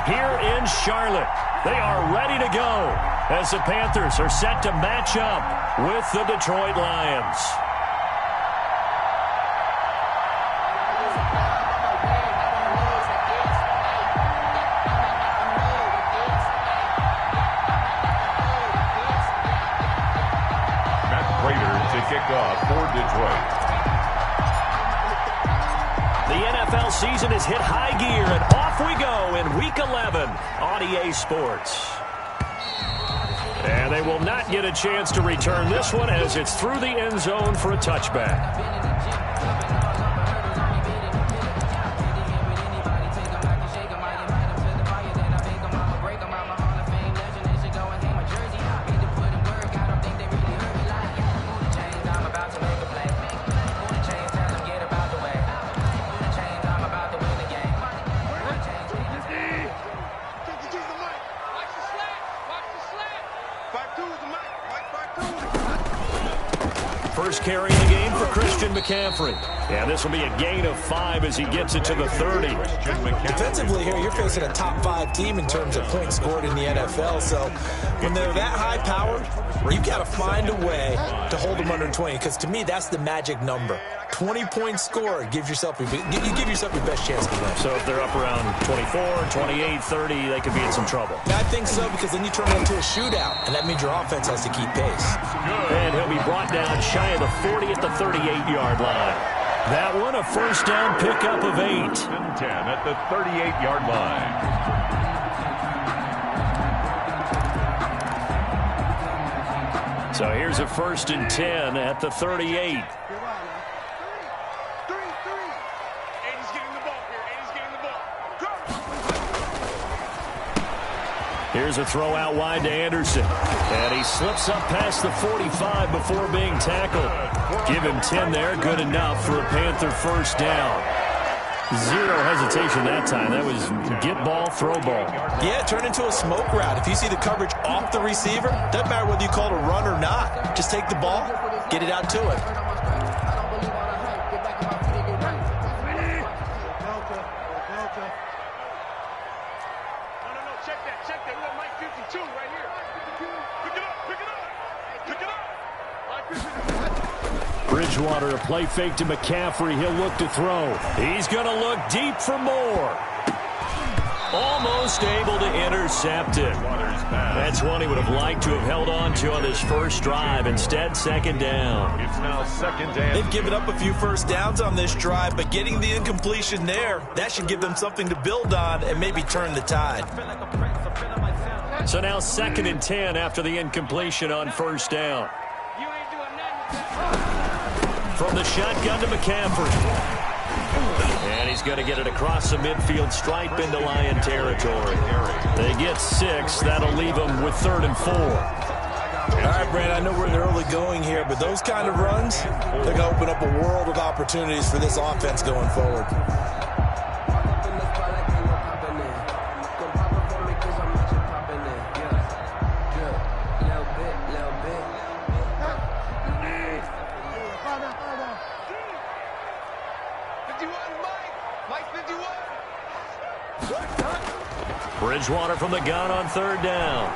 here in Charlotte. They are ready to go as the Panthers are set to match up with the Detroit Lions. Kick off for Detroit. The NFL season has hit high gear, and off we go in Week 11 on EA Sports. And they will not get a chance to return this one as it's through the end zone for a touchback. First carry in the game for Christian McCaffrey. And this will be a gain of 5 as he gets it to the 30. Defensively here, you're facing a top 5 team in terms of points scored in the NFL. So when they're that high powered, you've got to find a way to hold them under 20. Because to me, that's the magic number. 20 points scored, you give yourself your best chance to win. So if they're up around 24, 28, 30, they could be in some trouble. I think so, because then you turn it into a shootout, and that means your offense has to keep pace. And he'll be brought down shy of the 40 at the 38-yard line. That one, a first down pickup of 8. 10 at the 38-yard line. So here's a 1st and 10 at the 38. Here's a throw out wide to Anderson. And he slips up past the 45 before being tackled. Give him 10 there. Good enough for a Panther first down. Zero hesitation that time. That was get ball, throw ball. Yeah, it turned into a smoke route. If you see the coverage off the receiver, doesn't matter whether you call it a run or not. Just take the ball, get it out to it. Bridgewater, a play fake to McCaffrey. He'll look to throw. He's going to look deep for more. Almost able to intercept it. That's one he would have liked to have held on to on his first drive. Instead, second down. It's now second down. They've given up a few first downs on this drive, but getting the incompletion there, that should give them something to build on and maybe turn the tide. So now 2nd and 10 after the incompletion on first down. From the shotgun to McCaffrey. And he's going to get it across the midfield stripe into Lion territory. They get 6. That'll leave them with 3rd and 4. All right, Brand, I know we're in the early going here, but those kind of runs, they're going to open up a world of opportunities for this offense going forward. Bridgewater from the gun on 3rd down.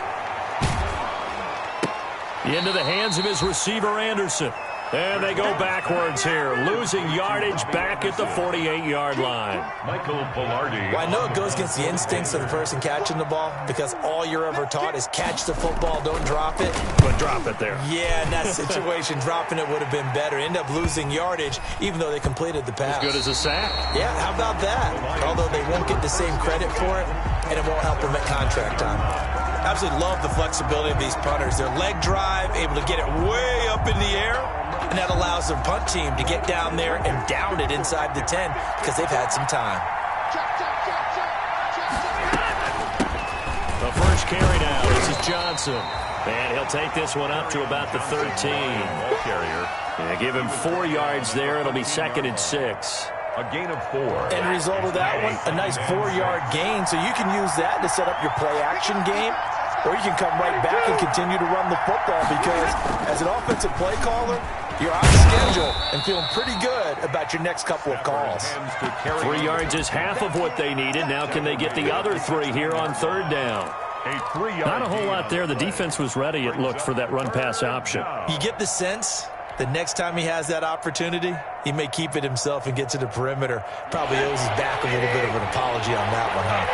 Into the hands of his receiver, Anderson. And they go backwards here, losing yardage back at the 48-yard line. Michael Palardi. Well, I know it goes against the instincts of the person catching the ball because all you're ever taught is catch the football, don't drop it. But drop it there. Yeah, in that situation, dropping it would have been better. End up losing yardage, even though they completed the pass. As good as a sack. Yeah, how about that? Although they won't get the same credit for it, and it won't help them at contract time. Absolutely love the flexibility of these punters. Their leg drive, able to get it way up in the air, and that allows their punt team to get down there and down it inside the 10 because they've had some time. The first carry now. This is Johnson. And he'll take this one up to about the 13. Ball carrier. Yeah, give him 4 yards there. It'll be 2nd and 6. A gain of 4. End result of that one, a nice 4-yard gain. So you can use that to set up your play-action game. or you can come right back and continue to run the football because as an offensive play caller, you're on schedule and feeling pretty good about your next couple of calls. 3 yards is half of what they needed. Now can they get the other 3 here on third down? Not a whole lot there. The defense was ready, it looked, for that run-pass option. You get the sense the next time he has that opportunity, he may keep it himself and get to the perimeter. Probably owes his back a little bit of an apology on that one, huh?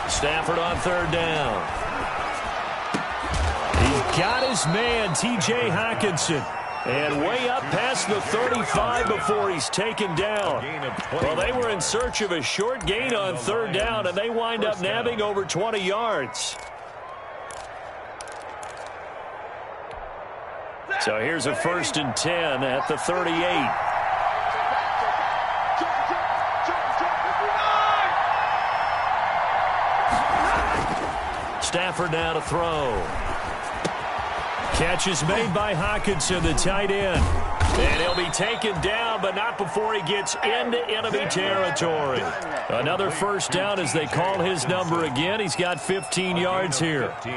Stafford on third down. He's got his man, T.J. Hockenson. And way up past the 35 before he's taken down. Well, they were in search of a short gain on third down, and they wind up nabbing over 20 yards. So here's a 1st and 10 at the 38. Stafford now to throw. Catch is made by Hockenson, the tight end. And he'll be taken down, but not before he gets into enemy territory. Another first down as they call his number again. He's got 15 yards here. 15.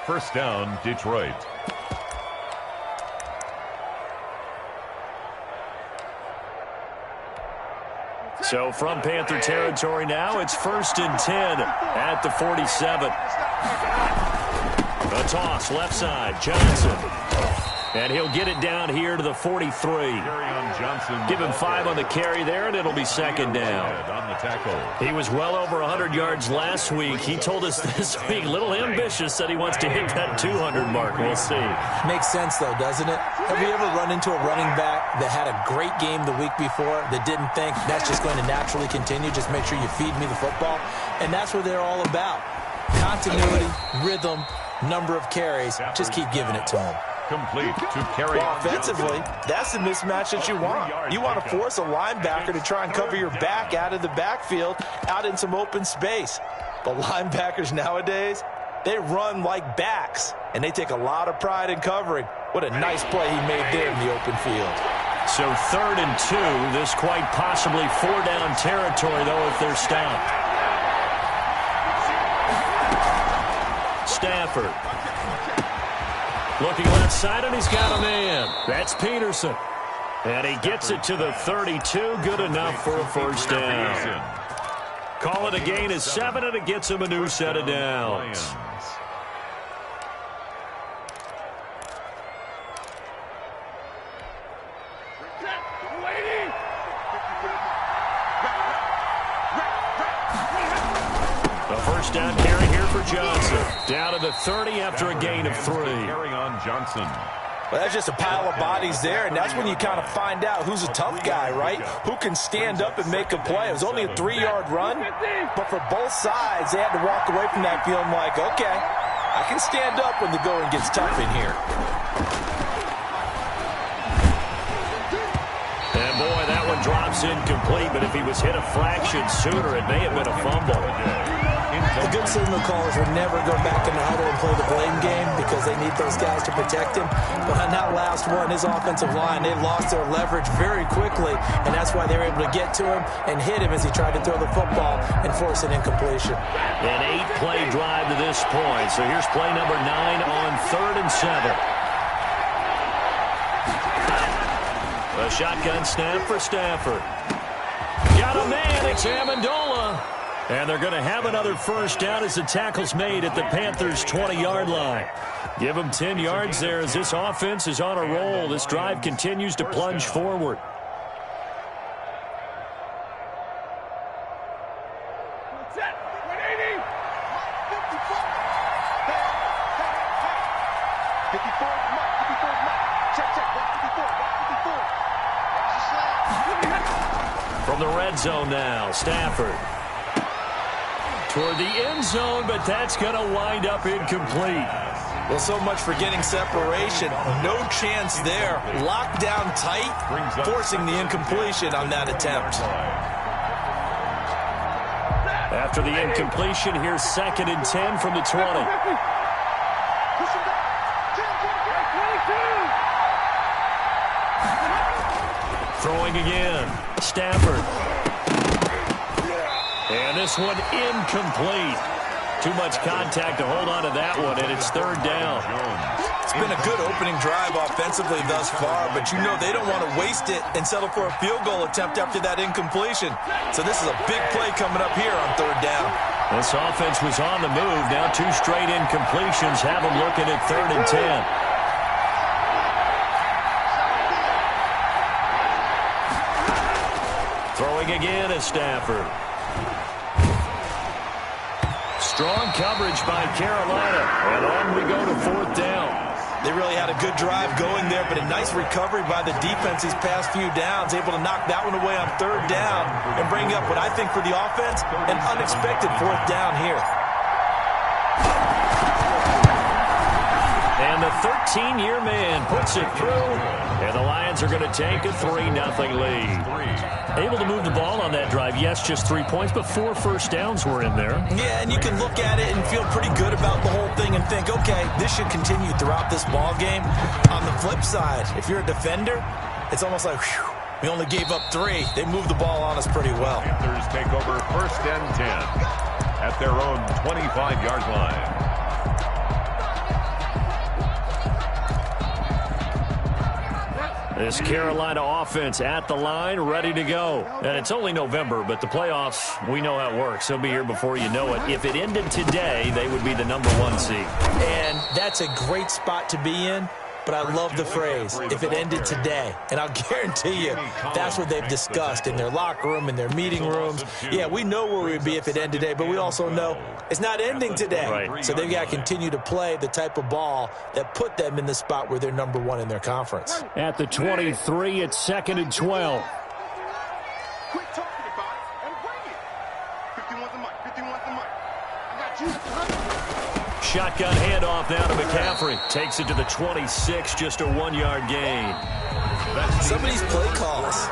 First down, Detroit. So from Panther territory now, it's 1st and 10 at the 47. A toss, left side, Johnson. And he'll get it down here to the 43. Give him 5 on the carry there, and it'll be second down. He was well over 100 yards last week. He told us this week, a little ambitious, said he wants to hit that 200 mark. We'll see. Makes sense, though, doesn't it? Have you ever run into a running back that had a great game the week before that didn't think that's just going to naturally continue? Just make sure you feed me the football. And that's what they're all about. Continuity, rhythm, number of carries. Just keep giving it to them. Complete to carry. Well, offensively, that's the mismatch that you want. You want to force a linebacker to try and cover your back out of the backfield, out in some open space. But linebackers nowadays, they run like backs, and they take a lot of pride in covering. What a nice play he made there in the open field. So 3rd and 2. This quite possibly 4-down territory, though, if they're stopped. Stafford. Looking left side, and he's got a man. That's Peterson. And he gets it to the 32. Good enough for a first down. Call it a gain of 7, and it gets him a new set of downs. A first down carry here for Johnson. Down to the 30 after a gain of 3. Carry on Johnson. Well, that's just a pile of bodies there, and that's when you kind of find out who's a tough guy, right? Who can stand up and make a play. It was only a 3-yard run, but for both sides, they had to walk away from that feeling like, okay, I can stand up when the going gets tough in here. And boy, that one drops incomplete, but if he was hit a fraction sooner, it may have been a fumble. The good signal callers would never go back in the huddle and play the blame game because they need those guys to protect him. But on that last one, his offensive line, they lost their leverage very quickly, and that's why they were able to get to him and hit him as he tried to throw the football and force an incompletion. An 8-play drive to this point. So here's play number 9 on 3rd and 7. A shotgun snap for Stafford. Got a man, it's Amendola. And they're going to have another first down as the tackle's made at the Panthers' 20-yard line. Give them 10 yards there as this offense is on a roll. This drive continues to plunge forward. From the red zone now, Stafford. Toward the end zone, but that's going to wind up incomplete. Well, so much for getting separation. No chance there. Locked down tight, forcing the incompletion on that attempt. After the incompletion, here's 2nd and 10 from the 20. Throwing again. Stafford. And this one incomplete. Too much contact to hold on to that one, and it's third down. It's been a good opening drive offensively thus far, but you know they don't want to waste it and settle for a field goal attempt after that incompletion. So this is a big play coming up here on third down. This offense was on the move. Now 2 straight incompletions have them looking at 3rd and 10. Throwing again is Stafford. Strong coverage by Carolina, and on we go to 4th down. They really had a good drive going there, but a nice recovery by the defense these past few downs, able to knock that one away on 3rd down and bring up what I think for the offense, an unexpected 4th down here. And the 13-year man puts it through, and the Lions are going to take a 3-0 lead. Able to move the ball on that drive. Yes, just 3 points, but 4 first downs were in there. Yeah, and you can look at it and feel pretty good about the whole thing and think, okay, this should continue throughout this ball game. On the flip side, if you're a defender, it's almost like, whew, we only gave up 3. They moved the ball on us pretty well. Panthers take over 1st and 10 at their own 25-yard line. This Carolina offense at the line, ready to go. And it's only November, but the playoffs, we know how it works. They'll be here before you know it. If it ended today, they would be the #1 seed. And that's a great spot to be in. But I love the phrase, if it ended today. And I'll guarantee you, that's what they've discussed in their locker room, in their meeting rooms. Yeah, we know where we'd be if it ended today, but we also know it's not ending today. Right. So they've got to continue to play the type of ball that put them in the spot where they're #1 in their conference. At the 23, it's 2nd and 12. Quit talking about it and bring it. 51's the mic. 51's the mic. I got you. Shotgun handoff now to McCaffrey. Takes it to the 26, just a 1-yard gain. Some of these play calls,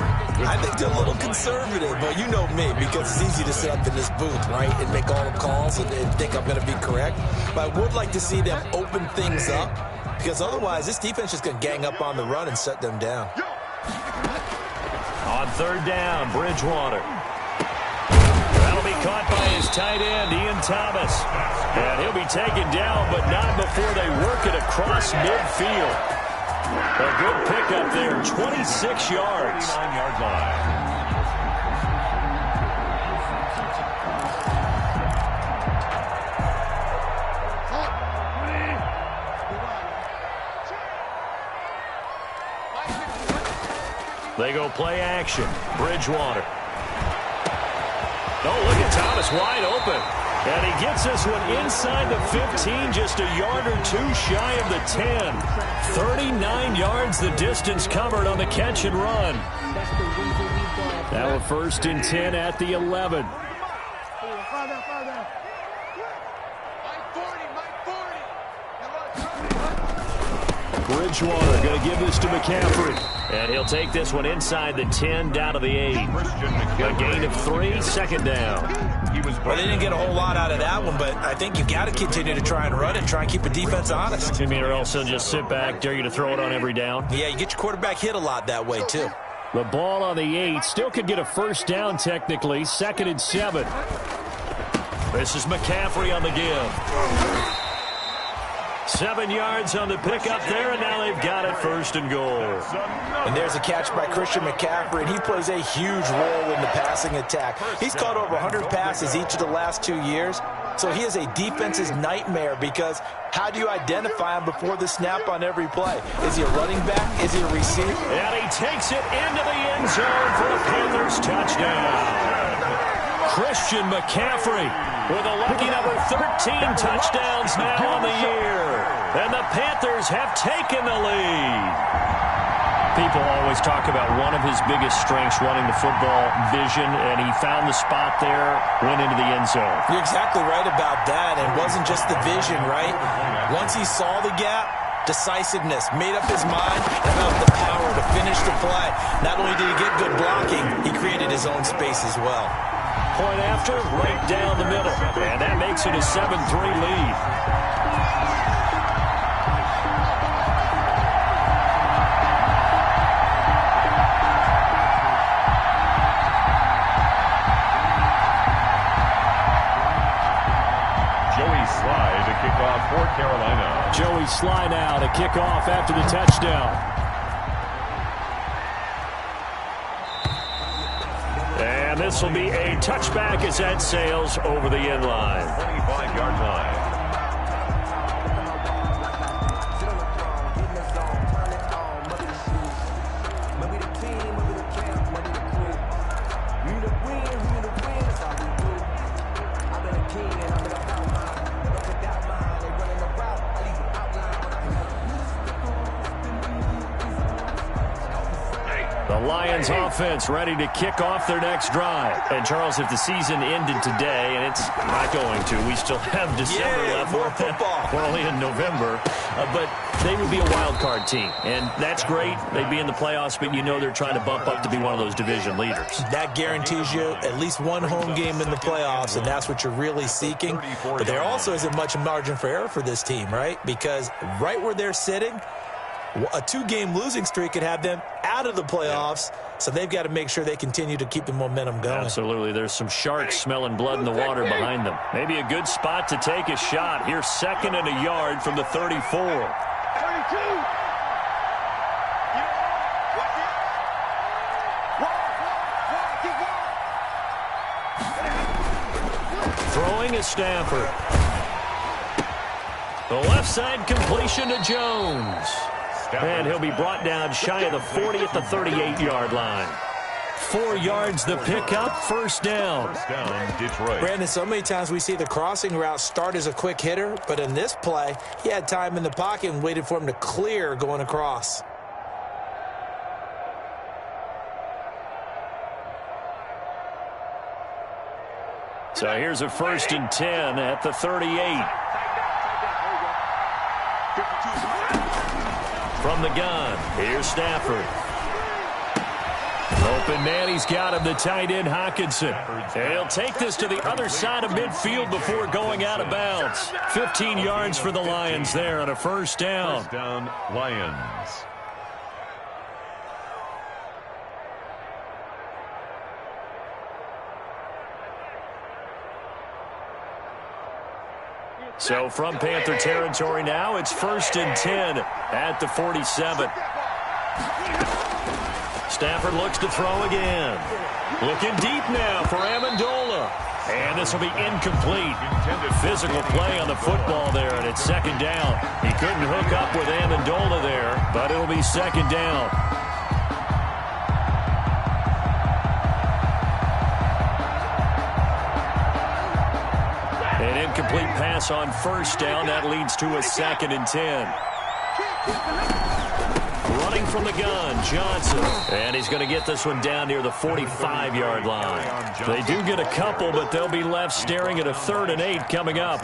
I think they're a little conservative, but you know me, because it's easy to sit up in this booth, right, and make all the calls and think I'm going to be correct. But I would like to see them open things up, because otherwise this defense is going to gang up on the run and shut them down. On 3rd down, Bridgewater. That'll be caught by his tight end, Ian Thomas. And he'll be taken down, but not before they work it across midfield. A good pickup there, 26 yards. 9-yard line. They go play action. Bridgewater. Oh, look at Thomas wide open. And he gets this one inside the 15, just a yard or 2 shy of the 10. 39 yards the distance covered on the catch and run. Now a 1st and 10 at the 11. Bridgewater going to give this to McCaffrey. And he'll take this one inside the 10, down to the 8. A gain of 3, 2nd down. Well, they didn't get a whole lot out of that one, but I think you've got to continue to try and run it, try and keep the defense honest. You mean, or else they'll just sit back, dare you to throw it on every down? Yeah, you get your quarterback hit a lot that way, too. The ball on the 8, still could get a 1st down technically, 2nd and 7. This is McCaffrey on the give. 7 yards on the pickup there, and now they've got it 1st and goal. And there's a catch by Christian McCaffrey, and he plays a huge role in the passing attack. He's caught over 100 passes each of the last 2 years, so he is a defense's nightmare because how do you identify him before the snap on every play? Is he a running back? Is he a receiver? And he takes it into the end zone for a Panthers touchdown. Christian McCaffrey with a lucky number 13 touchdowns now on the year. And the Panthers have taken the lead. People always talk about one of his biggest strengths running the football, vision, and he found the spot there, went into the end zone. You're exactly right about that. And it wasn't just the vision, right? Once he saw the gap, decisiveness, made up his mind, and have the power to finish the play. Not only did he get good blocking, he created his own space as well. Point after, right down the middle. And that makes it a 7-3 lead. Sly now to kick off after the touchdown. And this will be a touchback as that sails over the end line. 25-yard line. The Lions offense ready to kick off their next drive. And, Charles, if the season ended today, and it's not going to, we still have December left. More football. We're only in November. But they would be a wild card team. And that's great. They'd be in the playoffs, but you know they're trying to bump up to be one of those division leaders. That guarantees you at least one home game in the playoffs, and that's what you're really seeking. But there also isn't much margin for error for this team, right? Because right where they're sitting, a 2-game losing streak could have them out of the playoffs, so they've got to make sure they continue to keep the momentum going. Absolutely. There's some sharks smelling blood in the water behind them. Maybe a good spot to take a shot. Here's 2nd and a yard from the 34. 32. Throwing is Stafford. The left side completion to Jones. And he'll be brought down shy of the 40 at the 38-yard line. 4 yards the pickup, first down. First down, Detroit. Brandon, so many times we see the crossing route start as a quick hitter, but in this play, he had time in the pocket and waited for him to clear going across. So here's a 1st and 10 at the 38. From the gun, here's Stafford. Open man, he's got him, the tight end Hockenson. And he'll take this to the other side of midfield before going out of bounds. 15 yards for the Lions there on a first down. First down, Lions. So from Panther territory now, it's 1st and 10 at the 47. Stafford looks to throw again. Looking deep now for Amendola. And this will be incomplete. Physical play on the football there, and it's 2nd down. He couldn't hook up with Amendola there, but it'll be 2nd down. An incomplete pass on first down. That leads to a 2nd and 10. Running from the gun, Johnson. And he's going to get this one down near the 45-yard line. They do get a couple, but they'll be left staring at a 3rd and 8 coming up.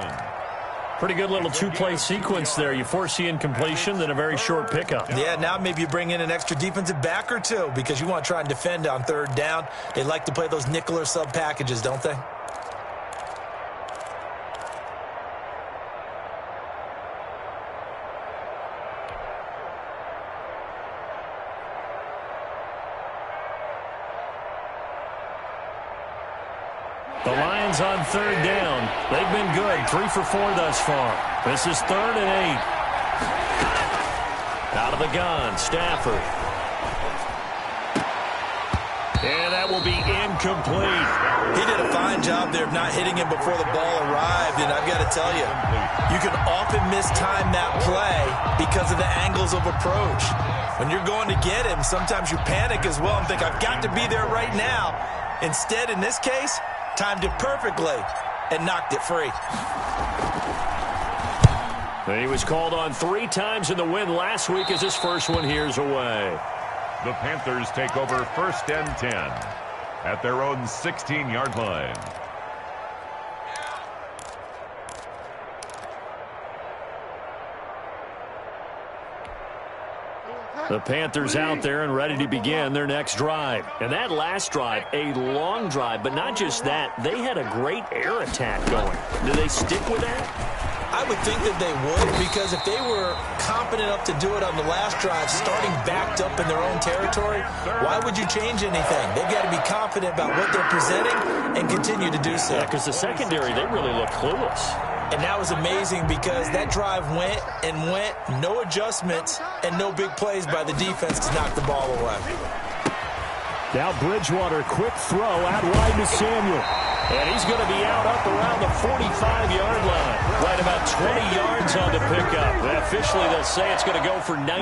Pretty good little 2-play sequence there. You force the incompletion, then a very short pickup. Yeah, now maybe you bring in an extra defensive back or two because you want to try and defend on 3rd down. They like to play those nickel or sub packages, don't they? The Lions on 3rd down. They've been good. 3 for 4 thus far. This is 3rd and 8. Out of the gun, Stafford. And that will be incomplete. He did a fine job there of not hitting him before the ball arrived, and I've got to tell you, you can often mistime that play because of the angles of approach. When you're going to get him, sometimes you panic as well and think, I've got to be there right now. Instead, in this case, timed it perfectly and knocked it free. He was called on 3 times in the win last week as his first one here's away. The Panthers take over 1st and 10 at their own 16-yard line. The Panthers out there and ready to begin their next drive. And that last drive, a long drive, but not just that. They had a great air attack going. Do they stick with that? I would think that they would, because if they were competent enough to do it on the last drive, starting backed up in their own territory, why would you change anything? They've got to be confident about what they're presenting and continue to do so. Yeah, because the secondary, they really look clueless. And that was amazing because that drive went and went, no adjustments, and no big plays by the defense to knock the ball away. Now Bridgewater, quick throw out wide to Samuel. And he's going to be out up around the 45-yard line. Right about 20 yards on the pickup. And officially, they'll say it's going to go for 19.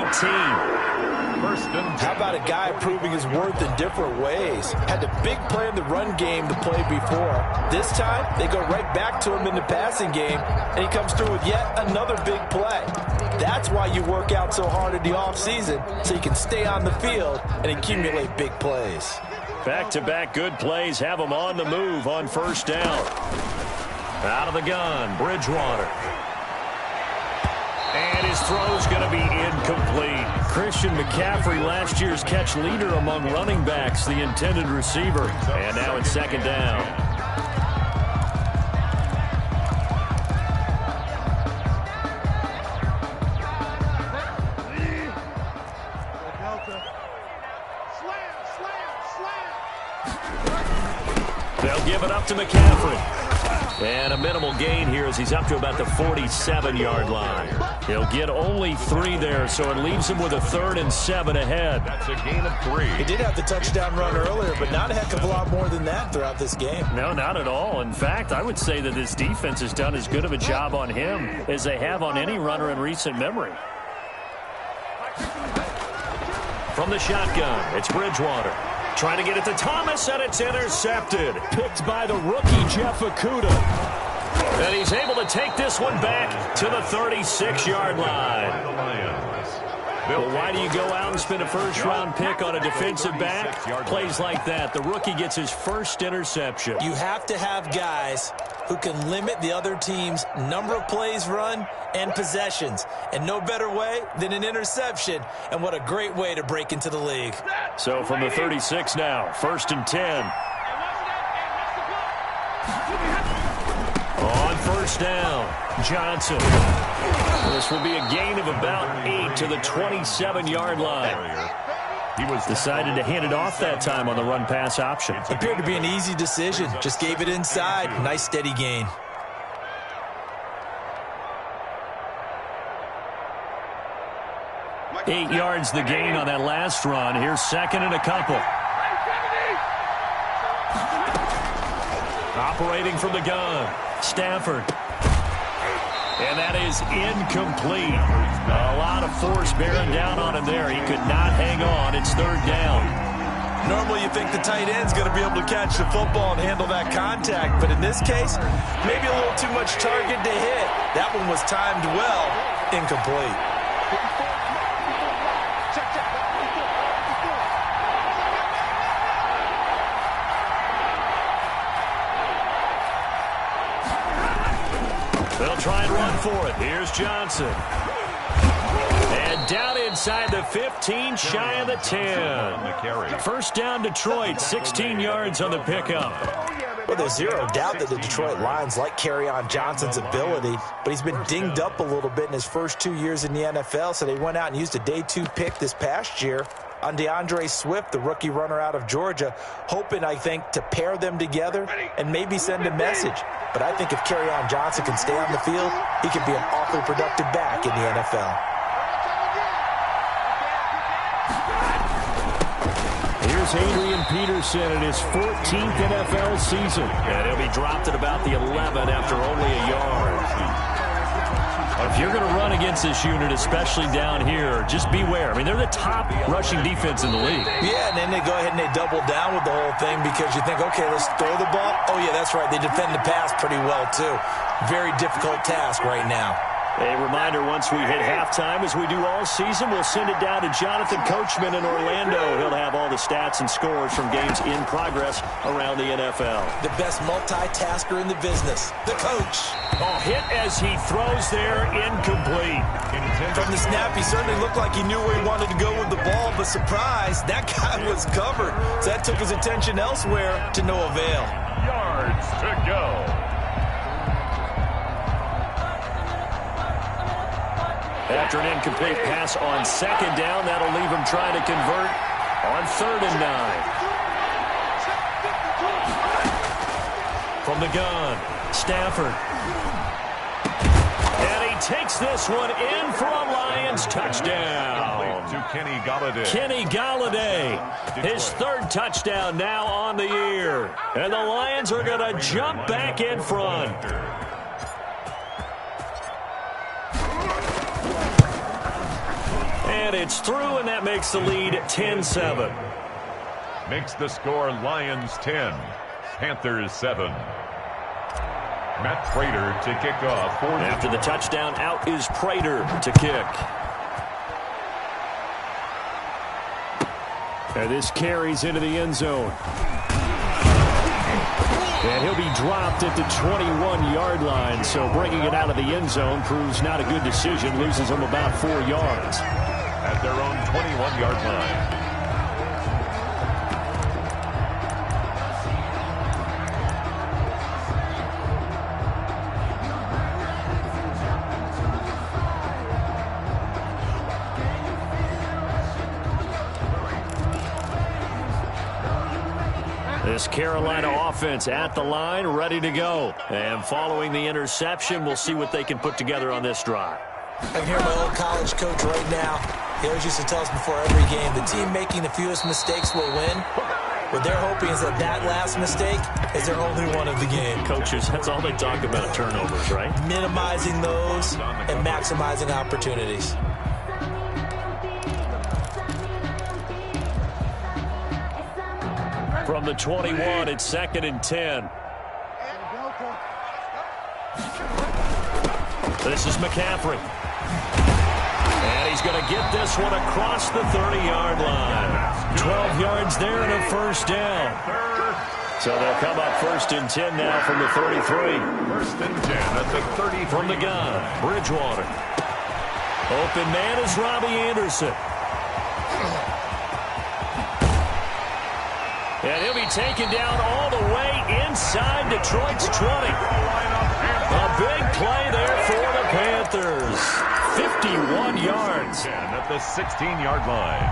How about a guy proving his worth in different ways? Had the big play in the run game to play before. This time, they go right back to him in the passing game, and he comes through with yet another big play. That's why you work out so hard in the offseason, so you can stay on the field and accumulate big plays. Back-to-back good plays have him on the move on first down. Out of the gun, Bridgewater. And his throw's going to be incomplete. Christian McCaffrey, last year's catch leader among running backs, the intended receiver. And now it's second down. They'll give it up to McCaffrey. And a minimal gain here as he's up to about the 47-yard line. He'll get only 3 there, so it leaves him with a 3rd and 7 ahead. That's a gain of 3. He did have the touchdown run earlier, but not a heck of a lot more than that throughout this game. No, not at all. In fact, I would say that this defense has done as good of a job on him as they have on any runner in recent memory. From the shotgun, it's Bridgewater. Trying to get it to Thomas, and it's intercepted. Picked by the rookie, Jeff Okudah. And he's able to take this one back to the 36-yard line. Well, why do you go out and spend a first-round pick on a defensive back? Plays like that. The rookie gets his first interception. You have to have guys who can limit the other team's number of plays run and possessions. And no better way than an interception. And what a great way to break into the league. So from the 36 now, 1st and 10. On first down, Johnson. This will be a gain of about 8 to the 27-yard line. He was decided to hand it off that time on the run-pass option. Appeared to be an easy decision. Just gave it inside. Nice steady gain. Eight yards the gain on that last run. Here's 2nd and a couple. Operating from the gun, Stafford. And that is incomplete. A lot of force bearing down on him there. He could not hang on. It's 3rd down. Normally you think the tight end's going to be able to catch the football and handle that contact. But in this case, maybe a little too much target to hit. That one was timed well. Incomplete. They'll try and run for it. Here's Johnson. And down inside the 15, shy of the 10. First down, Detroit, 16 yards on the pickup. Well, there's zero doubt that the Detroit Lions like Kerryon Johnson's ability, but he's been dinged up a little bit in his first 2 years in the NFL, so they went out and used a day 2 pick this past year on DeAndre Swift, the rookie runner out of Georgia, hoping, I think, to pair them together and maybe send a message. But I think if Kerryon Johnson can stay on the field, he could be an awfully productive back in the NFL. Here's Adrian Peterson in his 14th NFL season. And he'll be dropped at about the 11 after only a yard. If you're going to run against this unit, especially down here, just beware. I mean, they're the top rushing defense in the league. Yeah, and then they go ahead and they double down with the whole thing because you think, okay, let's throw the ball. Oh, yeah, that's right. They defend the pass pretty well, too. Very difficult task right now. A reminder, once we hit halftime, as we do all season, we'll send it down to Jonathan Coachman in Orlando. He'll have all the stats and scores from games in progress around the NFL. The best multitasker in the business, the coach. Oh, hit as he throws there, incomplete. From the snap, he certainly looked like he knew where he wanted to go with the ball, but surprise, that guy was covered. So that took his attention elsewhere to no avail. Yards to go. After an incomplete pass on 2nd down, that'll leave him trying to convert on 3rd and 9. From the gun, Stafford. And he takes this one in for a Lions touchdown. To Kenny Golladay. Kenny Golladay, his third touchdown now on the year. And the Lions are going to jump back in front. And it's through, and that makes the lead 10-7. Makes the score Lions 10, Panthers 7. Matt Prater to kick off. After the touchdown, out is Prater to kick. And this carries into the end zone. And he'll be dropped at the 21-yard line. So bringing it out of the end zone proves not a good decision. Loses him about 4 yards. At their own 21-yard line. This Carolina offense at the line, ready to go. And following the interception, we'll see what they can put together on this drive. I can hear my old college coach right now. He always used to tell us before every game, the team making the fewest mistakes will win. What they're hoping is that that last mistake is their only one of the game. Coaches, that's all they talk about, turnovers, right? Minimizing those and maximizing opportunities. From the 21, it's 2nd and 10. This is McCaffrey. And he's going to get this one across the 30-yard line. 12 yards there and a first down. So they'll come up 1st and 10 now from the 33. 1st and 10 at the 33. From the gun, Bridgewater. Open man is Robbie Anderson. And he'll be taken down all the way inside Detroit's 20. A big play there for the Panthers. 51 yards. At the 16-yard line.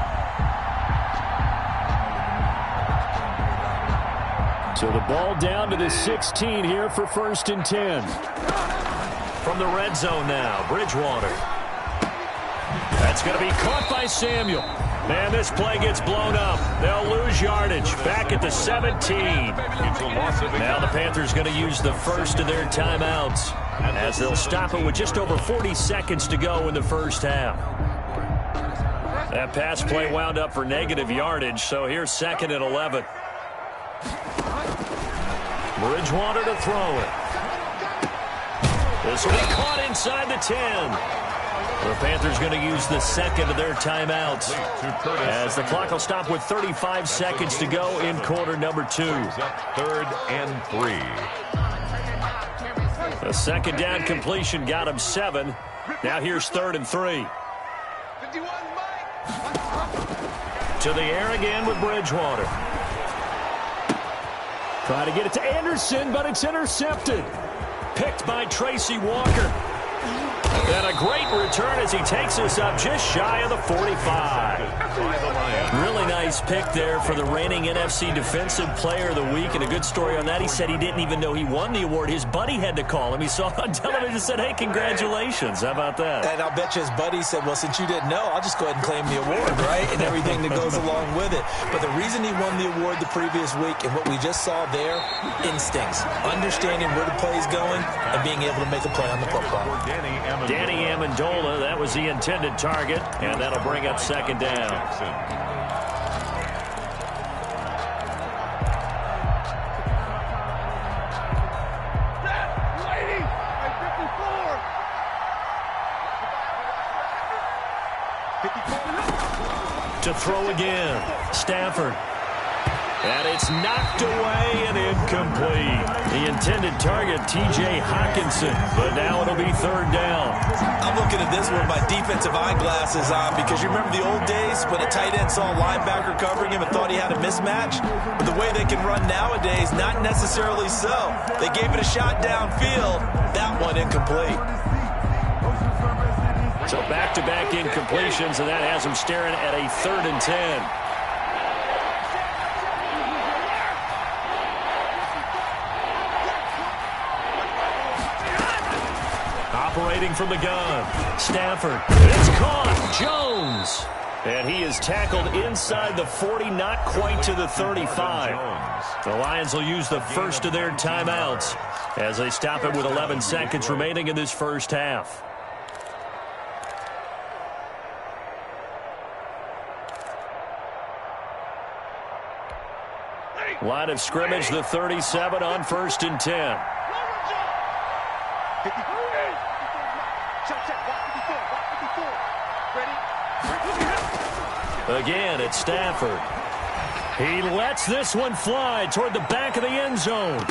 So the ball down to the 16 here for 1st and 10. From the red zone now, Bridgewater. That's going to be caught by Samuel. And this play gets blown up. They'll lose yardage. Back at the 17. Now the Panthers going to use the first of their timeouts as they'll stop it with just over 40 seconds to go in the first half. That pass play wound up for negative yardage, so here's 2nd and 11. Bridgewater to throw it. This will be caught inside the 10. The Panthers going to use the second of their timeouts as the clock will stop with 35 seconds to go in quarter number 2. 3rd and 3. The second down completion got him 7. Now here's 3rd and 3. To the air again with Bridgewater. Try to get it to Anderson, but it's intercepted. Picked by Tracy Walker. And a great return as he takes us up just shy of the 45. Really nice pick there for the reigning NFC Defensive Player of the Week. And a good story on that. He said he didn't even know he won the award. His buddy had to call him. He saw it on television and said, hey, congratulations. How about that? And I'll bet you his buddy said, well, since you didn't know, I'll just go ahead and claim the award, right? And everything that goes along with it. But the reason he won the award the previous week and what we just saw there, instincts. Understanding where the play is going and being able to make a play on the football. Danny Amendola, that was the intended target, and that'll bring up 2nd down. To throw again, Stafford. And it's knocked away and incomplete. The intended target, T.J. Hawkinson. But now it'll be 3rd down. I'm looking at this with my defensive eyeglasses on because you remember the old days when a tight end saw a linebacker covering him and thought he had a mismatch? But the way they can run nowadays, not necessarily so. They gave it a shot downfield. That one incomplete. So back-to-back incompletions, and that has him staring at a 3rd and 10. Operating from the gun. Stafford. It's caught. Jones. And he is tackled inside the 40, not quite to the 35. The Lions will use the first of their timeouts as they stop it with 11 seconds remaining in this first half. Line of scrimmage, the 37 on 1st and 10. Again, it's Stafford. He lets this one fly toward the back of the end zone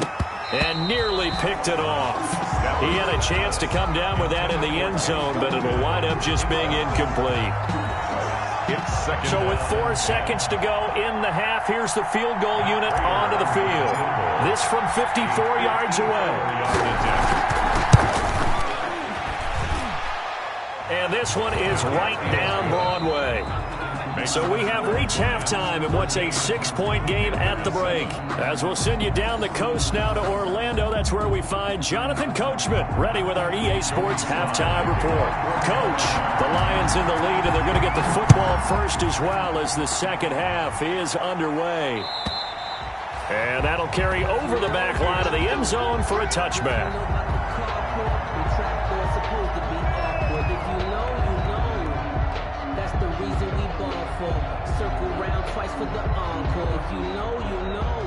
and nearly picked it off. He had a chance to come down with that in the end zone, but it will wind up just being incomplete. So with 4 seconds to go in the half, here's the field goal unit onto the field. This from 54 yards away. And this one is right down Broadway. So we have reached halftime in what's a 6-point game at the break. As we'll send you down the coast now to Orlando, that's where we find Jonathan Coachman ready with our EA Sports halftime report. Coach, the Lions in the lead, and they're going to get the football first as well as the second half is underway. And that'll carry over the back line of the end zone for a touchback. Circle round twice for the encore. If you know, you know.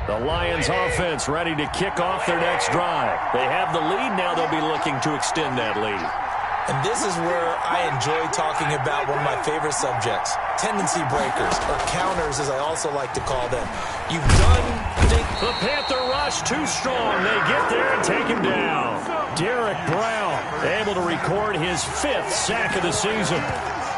The Lions offense ready to kick off their next drive. They have the lead now. They'll be looking to extend that lead. And this is where I enjoy talking about one of my favorite subjects, tendency breakers, or counters as I also like to call them. You've done things. The Panther rush too strong. They get there and take him down. Derek Brown able to record his 5th sack of the season.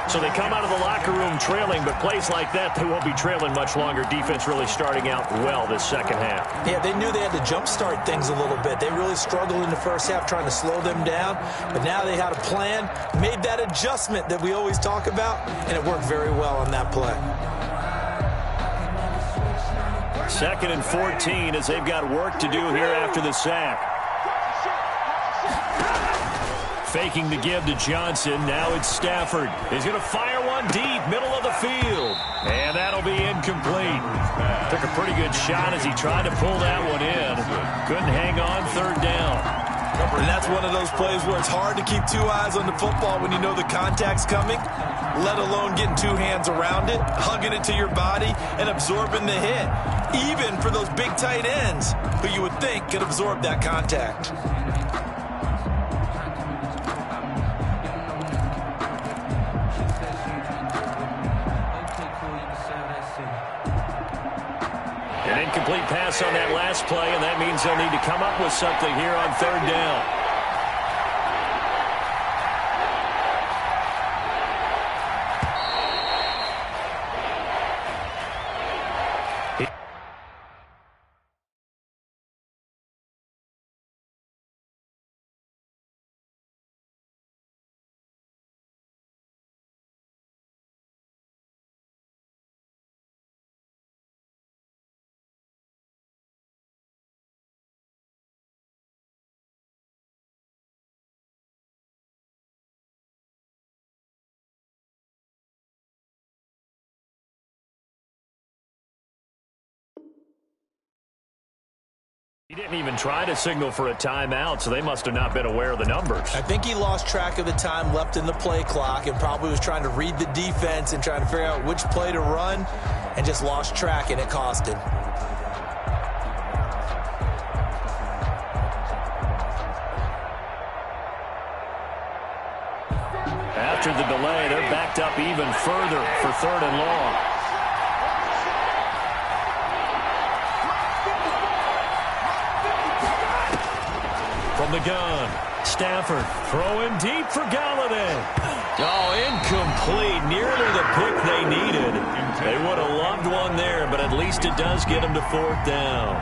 So they come out of the locker room trailing, but plays like that, they won't be trailing much longer. Defense really starting out well this second half. Yeah, they knew they had to jumpstart things a little bit. They really struggled in the first half trying to slow them down, but now they had a plan, made that adjustment that we always talk about, and it worked very well on that play. 2nd and 14 as they've got work to do here after the sack. Faking the give to Johnson. Now it's Stafford. He's going to fire one deep, middle of the field. And that'll be incomplete. Took a pretty good shot as he tried to pull that one in. Couldn't hang on 3rd down. And that's one of those plays where it's hard to keep 2 eyes on the football when you know the contact's coming, let alone getting 2 hands around it, hugging it to your body, and absorbing the hit. Even for those big tight ends who you would think could absorb that contact. An incomplete pass on that last play, and that means they'll need to come up with something here on 3rd down. He didn't even try to signal for a timeout, so they must have not been aware of the numbers. I think he lost track of the time left in the play clock and probably was trying to read the defense and trying to figure out which play to run and just lost track, and it cost him. After the delay, they're backed up even further for 3rd and long. From the gun, Stafford throwing deep for Galladay. Oh, incomplete. Nearly the pick they needed. They would have loved one there, but at least it does get them to 4th down.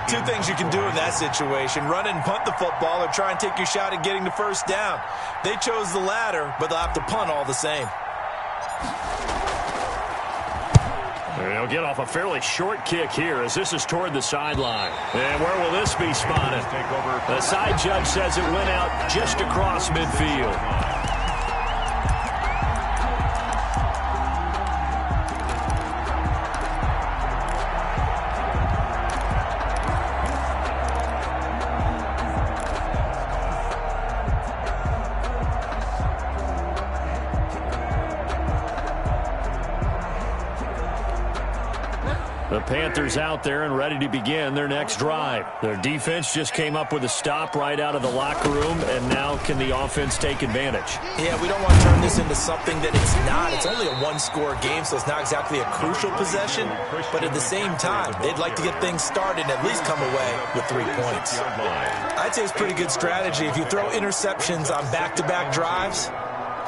Two things you can do in that situation: run and punt the football, or try and take your shot at getting the 1st down. They chose the latter, but they'll have to punt all the same. They'll get off a fairly short kick here as this is toward the sideline. And where will this be spotted? The side judge says it went out just across midfield. The Panthers out there and ready to begin their next drive. Their defense just came up with a stop right out of the locker room, and now can the offense take advantage? Yeah, we don't want to turn this into something that it's not. It's only a one-score game, so it's not exactly a crucial possession. But at the same time, they'd like to get things started and at least come away with 3 points. I'd say it's pretty good strategy. If you throw interceptions on back-to-back drives,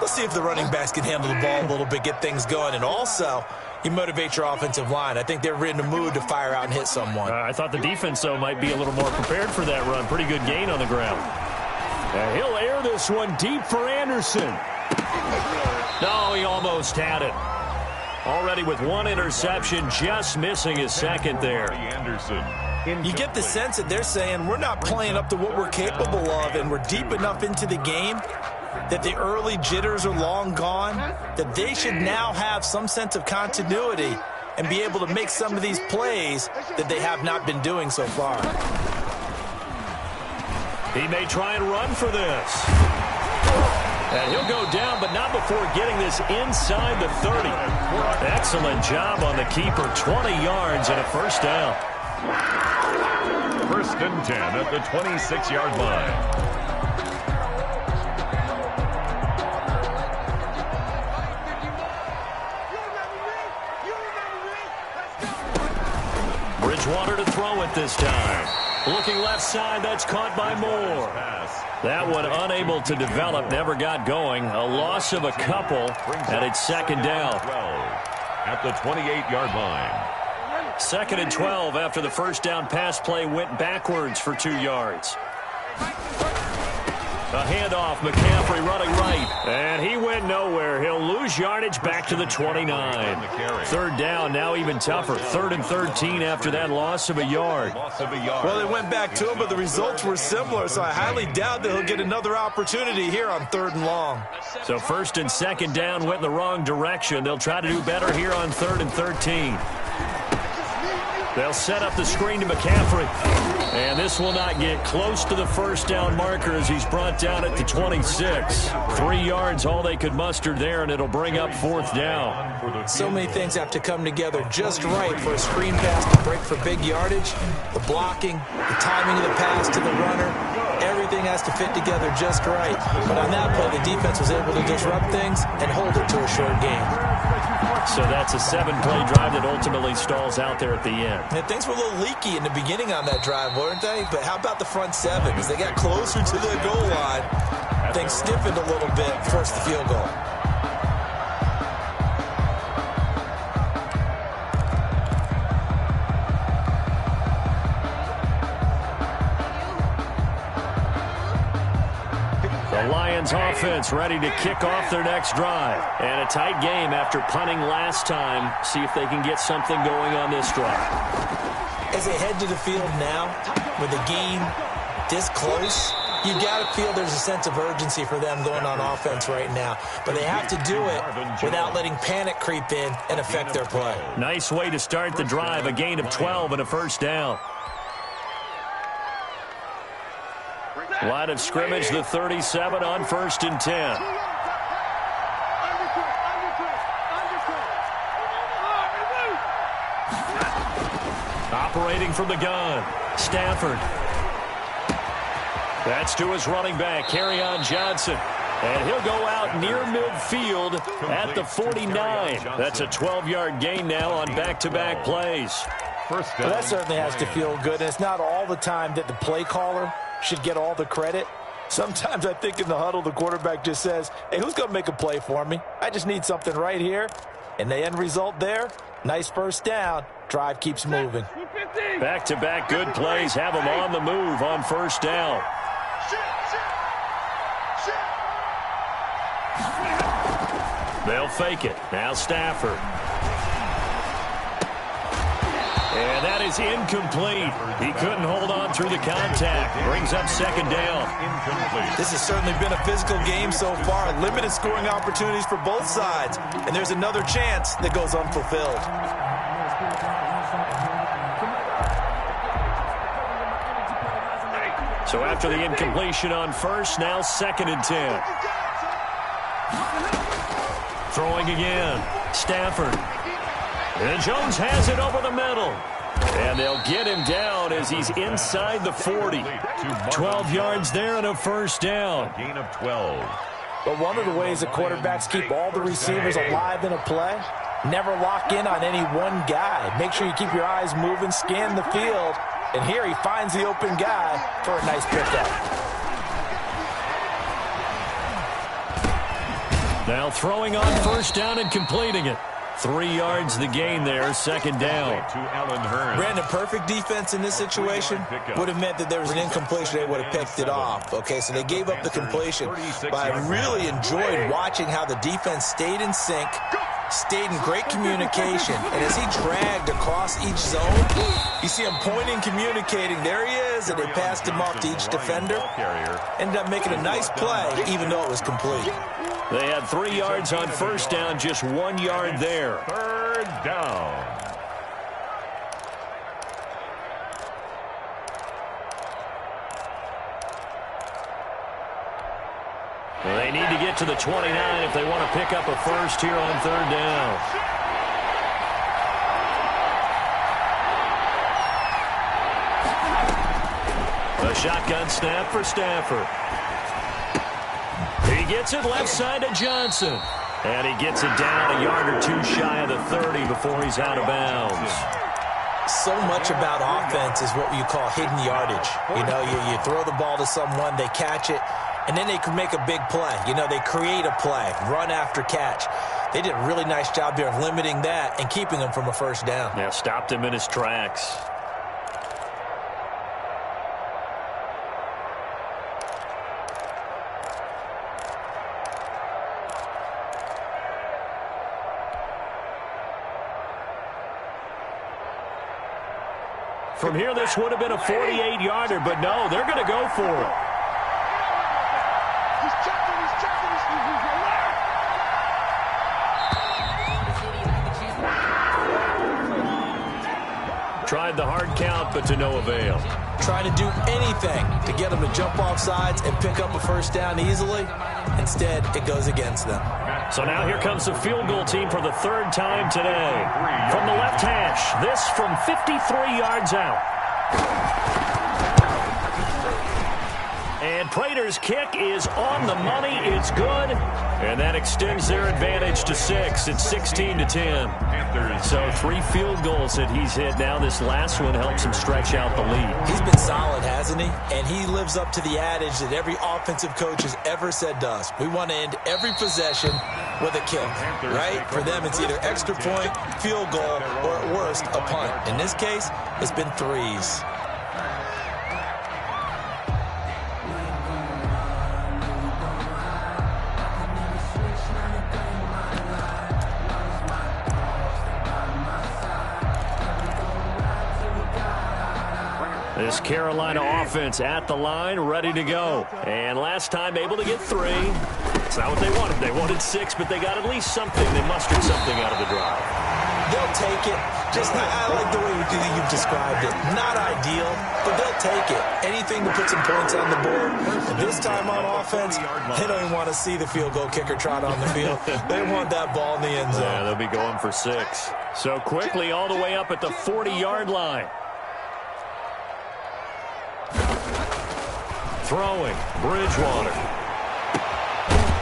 let's see if the running backs can handle the ball a little bit, get things going, and also you motivate your offensive line. I think they're in the mood to fire out and hit someone. I thought the defense, though, might be a little more prepared for that run. Pretty good gain on the ground. And he'll air this one deep for Anderson. No, he almost had it. Already with one interception, just missing his second there. You get the sense that they're saying we're not playing up to what we're capable of, and we're deep enough into the game that the early jitters are long gone, that they should now have some sense of continuity and be able to make some of these plays that they have not been doing so far. He may try and run for this. And he'll go down, but not before getting this inside the 30. Excellent job on the keeper. 20 yards and a first down. 1st and 10 at the 26-yard line. Bridgewater to throw it this time. Looking left side, that's caught by Moore. That one unable to develop, never got going. A loss of a couple, and it's 2nd down. At the 28-yard line. 2nd and 12 after the first down pass play went backwards for 2 yards. A handoff, McCaffrey running right, and he went nowhere. He'll lose yardage back to the 29. 3rd down, now even tougher. 3rd and 13 after that loss of a yard. Well, they went back to him, but the results were similar, so I highly doubt that he'll get another opportunity here on 3rd and long. So 1st and 2nd down went in the wrong direction. They'll try to do better here on 3rd and 13. They'll set up the screen to McCaffrey. And this will not get close to the first down marker as he's brought down at the 26. 3 yards, all they could muster there, and it'll bring up 4th down. So many things have to come together just right for a screen pass to break for big yardage. The blocking, the timing of the pass to the runner, everything has to fit together just right. But on that play, the defense was able to disrupt things and hold it to a short game. So that's a 7-play drive that ultimately stalls out there at the end. And things were a little leaky in the beginning on that drive, weren't they? But how about the front 7? As they got closer to the goal line, things stiffened a little bit, forced the field goal. The Lions offense ready to kick off their next drive. And a tight game after punting last time. See if they can get something going on this drive. As they head to the field now, with the game this close, you got to feel there's a sense of urgency for them going on offense right now. But they have to do it without letting panic creep in and affect their play. Nice way to start the drive. A gain of 12 and a first down. Line of scrimmage, the 37 on 1st and 10. Operating from the gun, Stafford. That's to his running back, Kerryon Johnson. And he'll go out near midfield at the 49. That's a 12-yard gain now on back-to-back plays. Well, that certainly has to feel good. And it's not all the time that the play caller should get all the credit. Sometimes I think in the huddle, the quarterback just says, hey, who's going to make a play for me? I just need something right here. And the end result there, nice first down. Drive keeps moving. Back-to-back good plays have them on the move on first down. They'll fake it. Now Stafford. And that is incomplete. He couldn't hold on through the contact. Brings up second down. Incomplete. This has certainly been a physical game so far. Limited scoring opportunities for both sides. And there's another chance that goes unfulfilled. So after the incompletion on first, now 2nd and 10. Throwing again. Stafford. And Jones has it over the middle. And they'll get him down as he's inside the 40. 12 yards there and a first down. A gain of 12. But one of the ways that quarterbacks keep all the receivers alive in a play, never lock in on any one guy. Make sure you keep your eyes moving, scan the field. And here he finds the open guy for a nice pickup. Now throwing on first down and completing it. 3 yards the gain there, 2nd down. To Allen Hurns. Brandon, perfect defense in this situation would have meant that there was an incompletion. They would have picked it off. Okay, so they gave up the completion. But I really enjoyed watching how the defense stayed in sync, stayed in great communication. And as he dragged across each zone, you see him pointing, communicating. There he is, and they passed him off to each defender. Ended up making a nice play, even though it was complete. They had 3 yards on first down, just 1 yard there. 3rd down. They need to get to the 29 if they want to pick up a first here on 3rd down. A shotgun snap for Stafford. He gets it left side to Johnson. And he gets it down a yard or two shy of the 30 before he's out of bounds. So much about offense is what you call hidden yardage. You know, you throw the ball to someone, they catch it, and then they can make a big play. You know, they create a play, run after catch. They did a really nice job there of limiting that and keeping him from a first down. Yeah, stopped him in his tracks. From here, this would have been a 48-yarder, but no, they're going to go for it. Tried the hard count, but to no avail. Trying to do anything to get them to jump off sides and pick up a first down easily. Instead, it goes against them. So now here comes the field goal team for the 3rd time today. From the left hash, this from 53 yards out. And Prater's kick is on the money. It's good. And that extends their advantage to 6. It's 16-10. So 3 field goals that he's hit now. This last one helps him stretch out the lead. He's been solid, hasn't he? And he lives up to the adage that every offensive coach has ever said to us. We want to end every possession with a kick, right? For them, it's either extra point, field goal, or at worst, a punt. In this case, it's been 3s. This Carolina offense at the line, ready to go. And last time able to get 3. It's not what they wanted. They wanted 6, but they got at least something. They mustered something out of the drive. They'll take it. I like the way you've described it. Not ideal, but they'll take it. Anything to put some points on the board. And this time on offense, they don't even want to see the field goal kicker trot on the field. They want that ball in the end zone. Yeah, they'll be going for 6. So quickly all the way up at the 40-yard line. Throwing, Bridgewater.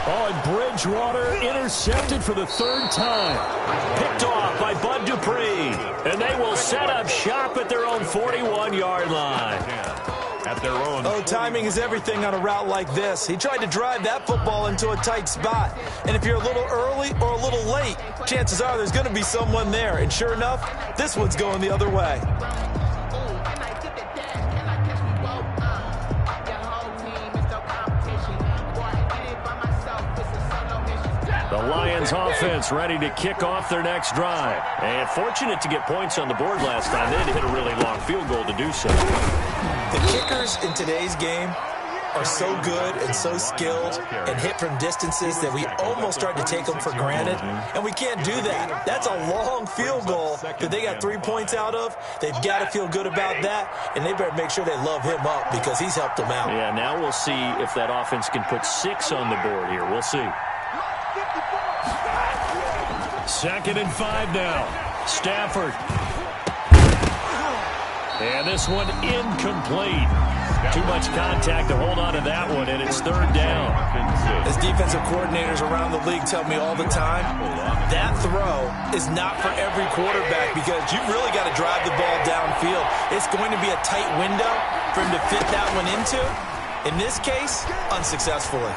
Oh, and Bridgewater intercepted for the 3rd time. Picked off by Bud Dupree. And they will set up shop at their own 41-yard line. At their own. Oh, timing is everything on a route like this. He tried to drive that football into a tight spot. And if you're a little early or a little late, chances are there's going to be someone there. And sure enough, this one's going the other way. The Lions offense ready to kick off their next drive. And fortunate to get points on the board last time. They had to hit a really long field goal to do so. The kickers in today's game are so good and so skilled and hit from distances that we almost start to take them for granted, and we can't do that. That's a long field goal that they got 3 points out of. They've got to feel good about that, and they better make sure they love him up because he's helped them out. Yeah, now we'll see if that offense can put 6 on the board here. We'll see. 2nd and 5 now. Stafford. And this one incomplete. Too much contact to hold on to that one, and it's 3rd down. As defensive coordinators around the league tell me all the time, that throw is not for every quarterback because you've really got to drive the ball downfield. It's going to be a tight window for him to fit that one into. In this case, unsuccessfully.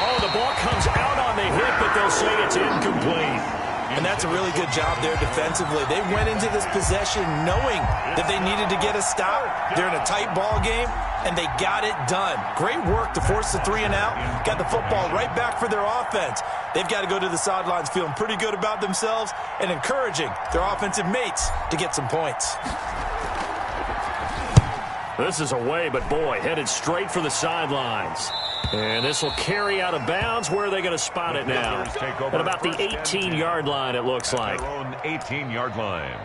Oh, the ball comes out on the hit, but they'll say it's incomplete. And that's a really good job there defensively. They went into this possession knowing that they needed to get a stop. They're in a tight ball game, and they got it done. Great work to force the 3 and out. Got the football right back for their offense. They've got to go to the sidelines feeling pretty good about themselves and encouraging their offensive mates to get some points. This is away, but boy, headed straight for the sidelines. And this will carry out of bounds. Where are they going to spot it now? At about the 18-yard line, it looks like. Their own 18-yard line.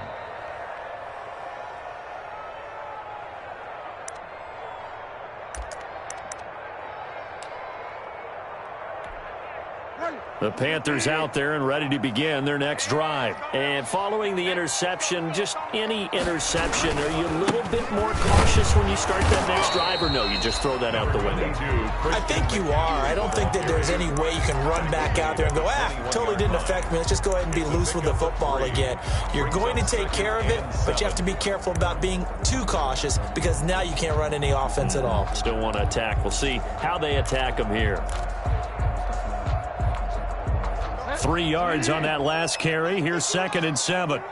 The Panthers out there and ready to begin their next drive. And following the interception, just any interception, are you a little bit more cautious when you start that next drive, or no, you just throw that out the window? I think you are. I don't think that there's any way you can run back out there and go, totally didn't affect me. Let's just go ahead and be loose with the football again. You're going to take care of it, but you have to be careful about being too cautious because now you can't run any offense at all. Still want to attack. We'll see how they attack them here. 3 yards on that last carry. Here's 2nd and 7.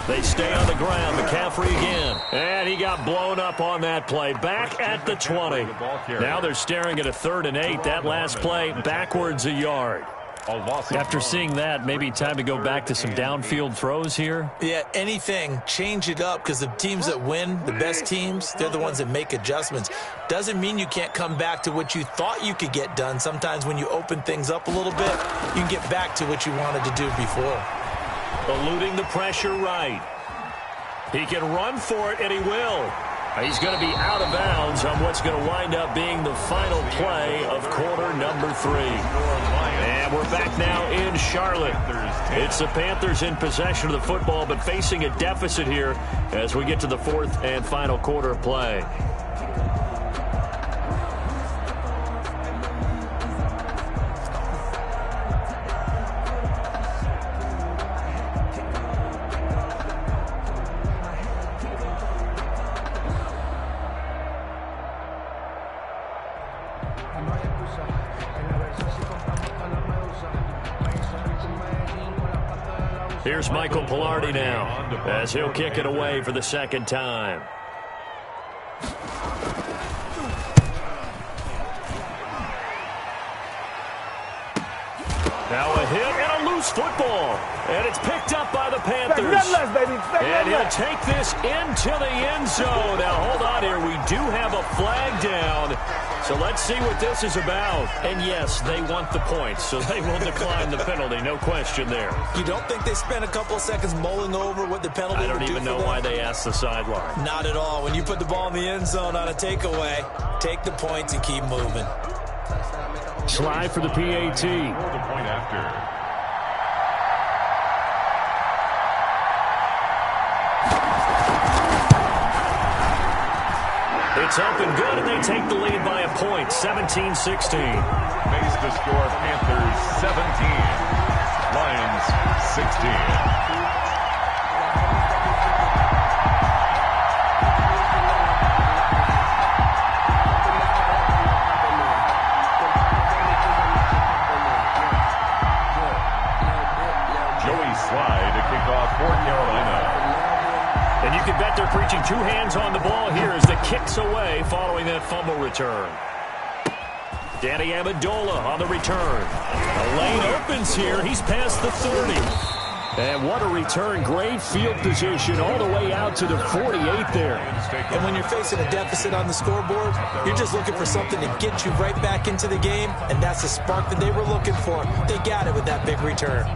They stay on the ground. McCaffrey again. And he got blown up on that play. Back at the 20. Now they're staring at a 3rd and 8. That last play backwards a yard. After seeing that, maybe time to go back to some downfield throws here. Yeah, anything. Change it up because the teams that win, the best teams, they're the ones that make adjustments. Doesn't mean you can't come back to what you thought you could get done. Sometimes when you open things up a little bit, you can get back to what you wanted to do before. Eluding the pressure right. He can run for it, and he will. He's going to be out of bounds on what's going to wind up being the final play of quarter number 3. And we're back now in Charlotte. It's the Panthers in possession of the football, but facing a deficit here as we get to the 4th and final quarter of play. Here's Michael Pilardi now as he'll kick it away for the 2nd time. Now a hit and a loose football. And it's picked up by the Panthers. And he'll take this into the end zone. Now hold on here. We do have a flag down. So let's see what this is about. And yes, they want the points, so they will decline the penalty. No question there. You don't think they spent a couple of seconds mulling over what the penalty would do for them? I don't even know why they asked the sideline. Not at all. When you put the ball in the end zone on a takeaway, take the points and keep moving. Slide for the PAT. The point after. It's up and good, and they take the lead by a point, 17-16. Makes the score Panthers 17, Lions 16. And you can bet they're preaching two hands on the ball here as the kick's away following that fumble return. Danny Amendola on the return. The lane opens here. He's past the 30. And what a return. Great field position all the way out to the 48 there. And when you're facing a deficit on the scoreboard, you're just looking for something to get you right back into the game, and that's the spark that they were looking for. They got it with that big return.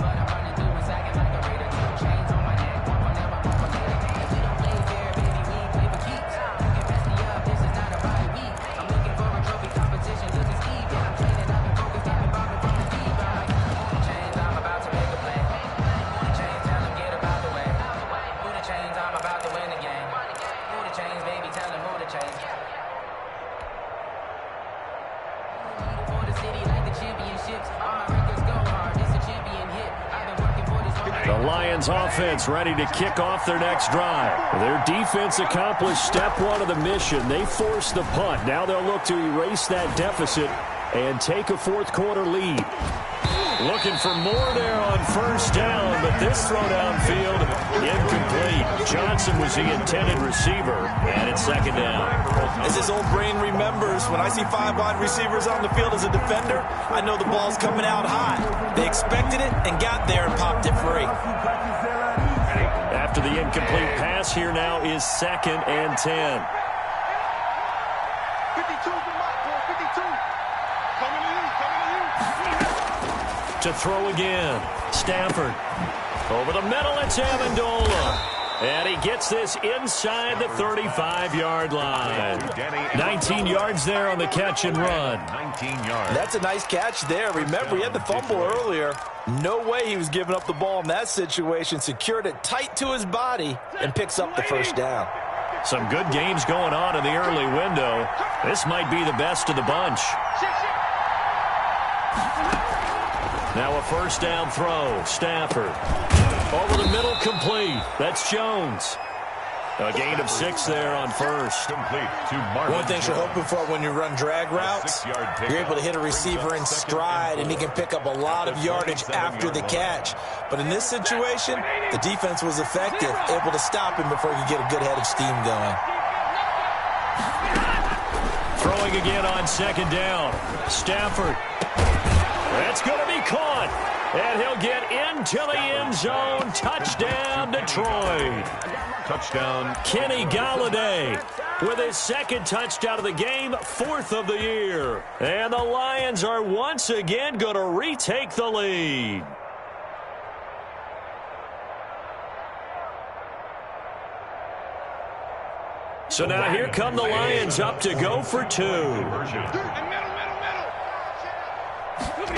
Offense ready to kick off their next drive. Their defense accomplished step one of the mission. They forced the punt. Now they'll look to erase that deficit and take a fourth quarter lead. Looking for more there on first down, but this throw downfield incomplete. Johnson was the intended receiver, and it's second down. As his old brain remembers, when I see 5 wide receivers on the field as a defender, I know the ball's coming out high. They expected it and got there and popped it free. After the incomplete pass, here now is 2nd and 10. 52 for Mike, 52. Coming to you. To throw again. Stafford. Over the middle, it's Amendola. And he gets this inside the 35-yard line. 19 yards there on the catch and run. 19 yards. That's a nice catch there. Remember, he had the fumble earlier. No way he was giving up the ball in that situation. Secured it tight to his body and picks up the first down. Some good games going on in the early window. This might be the best of the bunch. Now a first down throw. Stafford. Over the middle, complete. That's Jones. A gain of 6 there on first. Complete to Marvin. One thing you're hoping for when you run drag routes, you're able to hit a receiver in stride, and he can pick up a lot of yardage after the catch. But in this situation, the defense was effective, able to stop him before he could get a good head of steam going. Throwing again on second down. Stafford. That's going to be caught. And he'll get into the end zone. Touchdown, Detroit. Touchdown. Kenny Galladay with his 2nd touchdown of the game, 4th of the year. And the Lions are once again going to retake the lead. So now here come the Lions up to go for 2.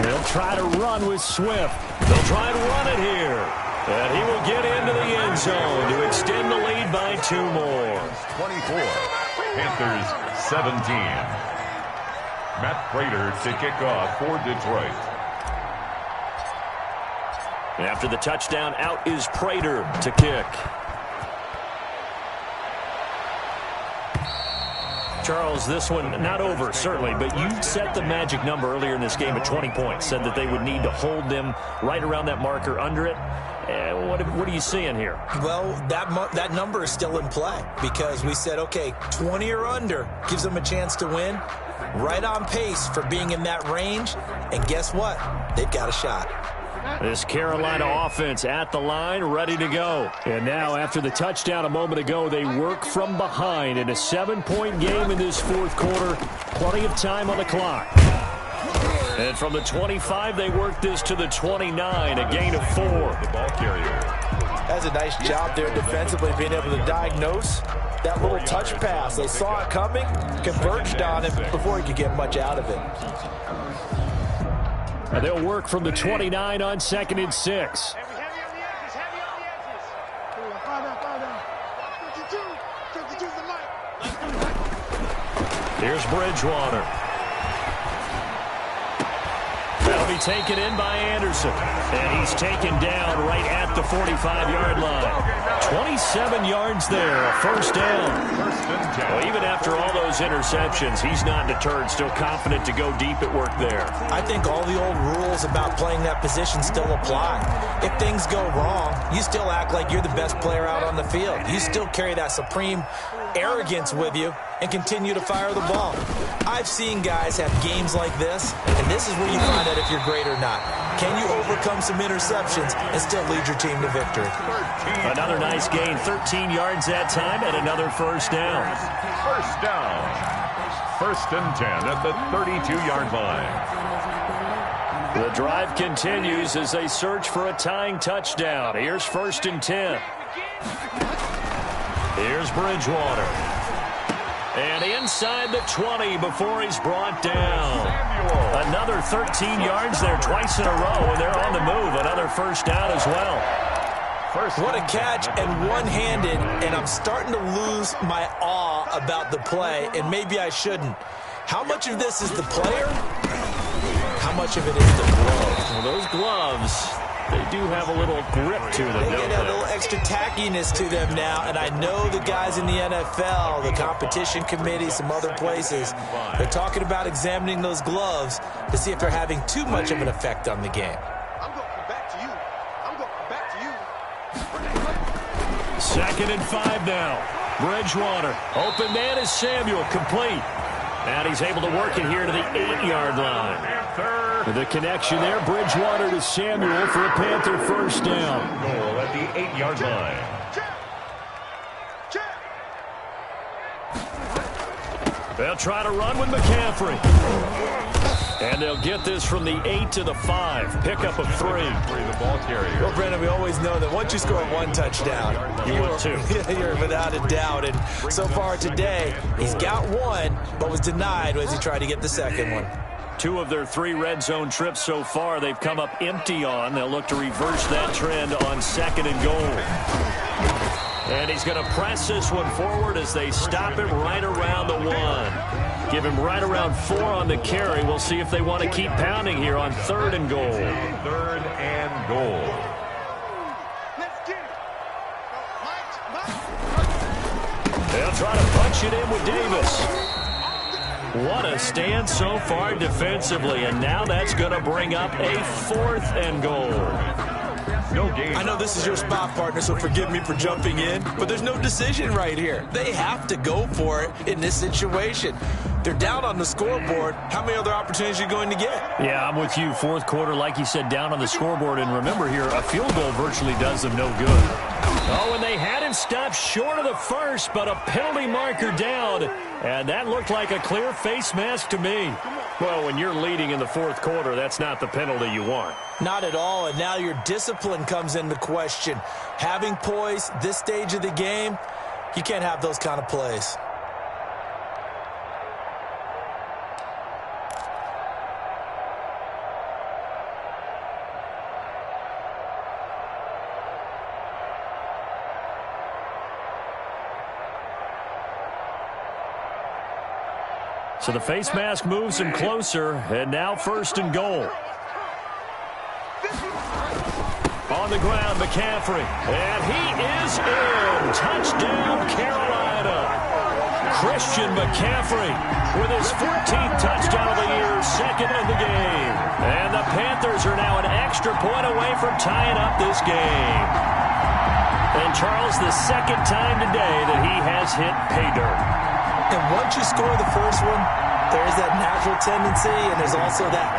They'll try to run with Swift. They'll try and run it here. And he will get into the end zone to extend the lead by 2 more. 24. Panthers 17. Matt Prater to kick off for Detroit. After the touchdown, out is Prater to kick. Charles, this one not over, certainly, but you set the magic number earlier in this game at 20 points. Said that they would need to hold them right around that marker under it. What are you seeing here? Well, that number is still in play because we said, okay, 20 or under gives them a chance to win. Right on pace for being in that range. And guess what? They've got a shot. This Carolina offense at the line, ready to go. And now, after the touchdown a moment ago, they work from behind in a 7-point game in this 4th quarter. Plenty of time on the clock. And from the 25, they work this to the 29, a gain of 4. The ball carrier. That's a nice job there defensively, being able to diagnose that little touch pass. They saw it coming, converged on it before he could get much out of it. And they'll work from the 29 on 2nd and 6. Here's Bridgewater. That'll be taken in by Anderson. And he's taken down right at the 45-yard line. 27 yards there, a first down. Well, even after all those interceptions, he's not deterred, still confident to go deep at work there. I think all the old rules about playing that position still apply. If things go wrong, you still act like you're the best player out on the field. You still carry that supreme arrogance with you and continue to fire the ball. I've seen guys have games like this, and this is where you find out if you're great or not. Can you overcome some interceptions and still lead your team to victory? Another nice gain, 13 yards that time, and another first down. First down. 1st and 10 at the 32-yard line. The drive continues as they search for a tying touchdown. Here's 1st and 10. Here's Bridgewater. And inside the 20 before he's brought down. Another 13 yards there twice in a row, and they're on the move. Another first down as well. What a catch, and one-handed, and I'm starting to lose my awe about the play, and maybe I shouldn't. How much of this is the player? How much of it is the glove? Well, those gloves, they do have a little grip to them, They don't get a they? little extra tackiness to them now, and I know the guys in the NFL, the competition committee, some other places, they're talking about examining those gloves to see if they're having too much of an effect on the game. I'm going to come back to you. I'm going to come back to you. 2nd and 5 now. Bridgewater. Open man is Samuel. Complete. And he's able to work it here to the 8-yard line. The connection there, Bridgewater to Samuel for a Panther first down. Goal at the 8-yard line. They'll try to run with McCaffrey. And they'll get this from the 8 to the 5. Pickup of 3. The ball carrier. Well, Brandon, we always know that once you score one touchdown, You want two. You're without a doubt. And so far today, he's got one, but was denied as he tried to get the second one. 2 of their 3 red zone trips so far, they've come up empty on. They'll look to reverse that trend on 2nd and goal. And he's going to press this one forward as they stop him right around the 1. Give him right around 4 on the carry. We'll see if they want to keep pounding here on 3rd and goal. 3rd and goal. Let's get it. They'll try to punch it in with Davis. What a stand so far defensively, and now that's going to bring up a 4th and goal. No gain. I know this is your spot, partner, so forgive me for jumping in, but there's no decision right here. They have to go for it in this situation. They're down on the scoreboard. How many other opportunities are you going to get? Yeah, I'm with you. 4th quarter, like you said, down on the scoreboard. And remember here, a field goal virtually does them no good. Oh, and they had him stopped short of the first, but a penalty marker down. And that looked like a clear face mask to me. Well, when you're leading in the 4th quarter, that's not the penalty you want. Not at all, and now your discipline comes into question. Having poise this stage of the game, you can't have those kind of plays. So the face mask moves him closer, and now 1st and goal. On the ground, McCaffrey, and he is in. Touchdown, Carolina. Christian McCaffrey with his 14th touchdown of the year, 2nd of the game. And the Panthers are now an extra point away from tying up this game. And Charles, the 2nd time today that he has hit pay dirt. And once you score the first one, there's that natural tendency, and there's also that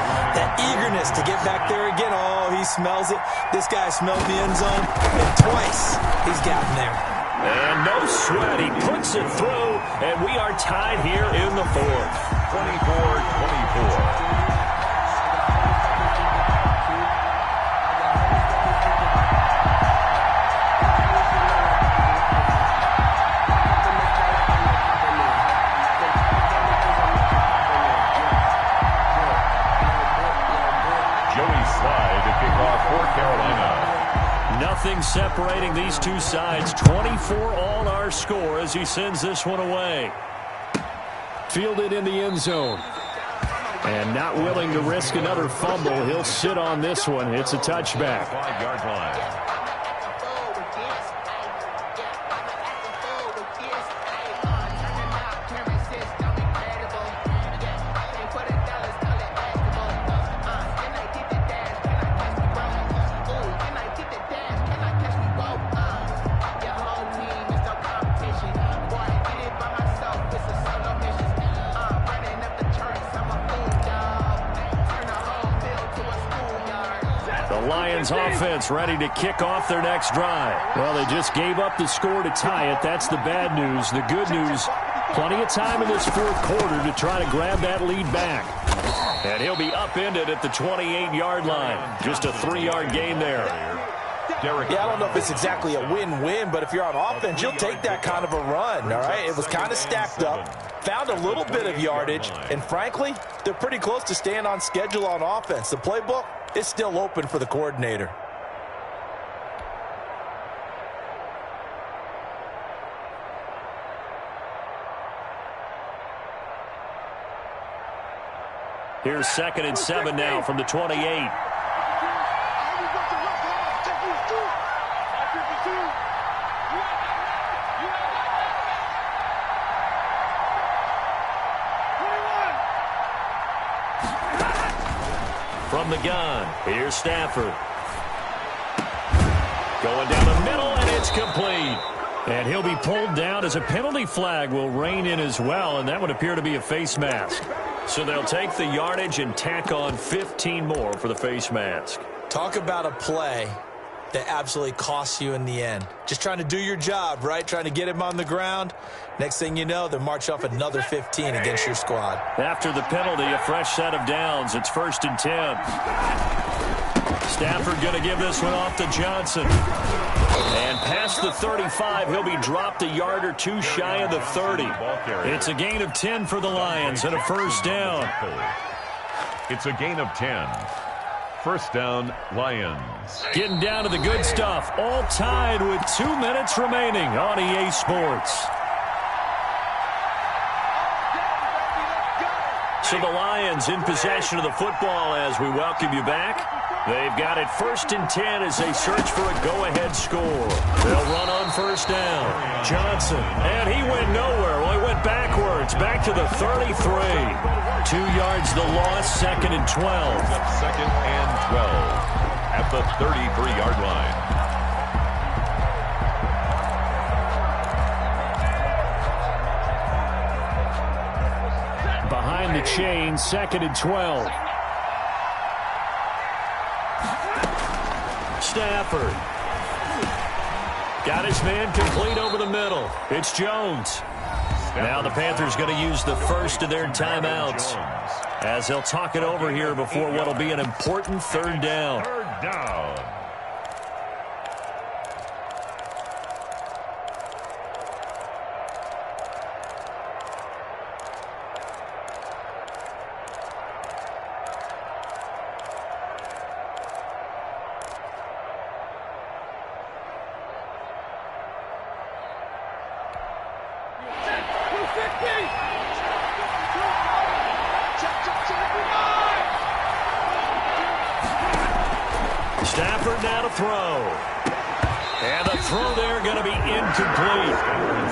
eagerness to get back there again. Oh, he smells it. This guy smelled the end zone, and twice he's gotten there. And no sweat. He puts it through, and we are tied here in the 4th. 24-24. Nothing separating these two sides. 24 all our score as he sends this one away. Fielded in the end zone. And not willing to risk another fumble. He'll sit on this one. It's a touchback. 5-yard line. Lions offense ready to kick off their next drive. Well, they just gave up the score to tie it. That's the bad news. The good news, plenty of time in this fourth quarter to try to grab that lead back. And he'll be upended at the 28-yard line. Just a 3-yard gain there. Yeah, I don't know if it's exactly a win-win, but if you're on offense, you'll take that kind of a run, all right? It was kind of stacked up, found a little bit of yardage, and frankly, they're pretty close to staying on schedule on offense. The playbook is still open for the coordinator. Here's 2nd and 7 now from the 28. From the gun, here's Stafford. Going down the middle, and it's complete. And he'll be pulled down as a penalty flag will rein in as well, and that would appear to be a face mask. So they'll take the yardage and tack on 15 more for the face mask. Talk about a play that absolutely costs you in the end. Just trying to do your job, right? Trying to get him on the ground. Next thing you know, they march off another 15 against your squad. After the penalty, a fresh set of downs. It's 1st and 10. Stafford going to give this one off to Johnson. And past the 35, he'll be dropped a yard or two shy of the 30. It's a gain of 10 for the Lions and a first down. It's a gain of 10. First down, Lions. Getting down to the good stuff. All tied with 2 minutes remaining on EA Sports. So the Lions in possession of the football as we welcome you back. They've got it 1st and 10 as they search for a go-ahead score. They'll run on first down. Johnson, and he went nowhere. Well, he went backwards, back to the 33. 2 yards the loss, 2nd and 12. 2nd and 12 at the 33-yard line. Behind the chain, 2nd and 12. Stafford. Got his man complete over the middle. It's Jones. Now the Panthers going to use the first of their timeouts as they'll talk it over here before what will be an important 3rd down. 3rd down. Stafford now to throw. And the throw there going to be incomplete.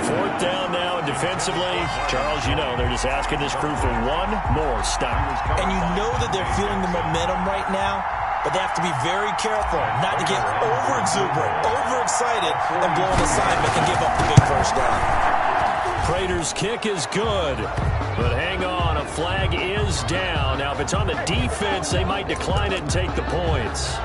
4th down now, and defensively, Charles, you know, they're just asking this crew for one more stop. And you know that they're feeling the momentum right now, but they have to be very careful not to get over-exuberant, overexcited, and blow an assignment and give up the big first down. Prater's kick is good, but hang on, a flag is down. Now, if it's on the defense, they might decline it and take the points.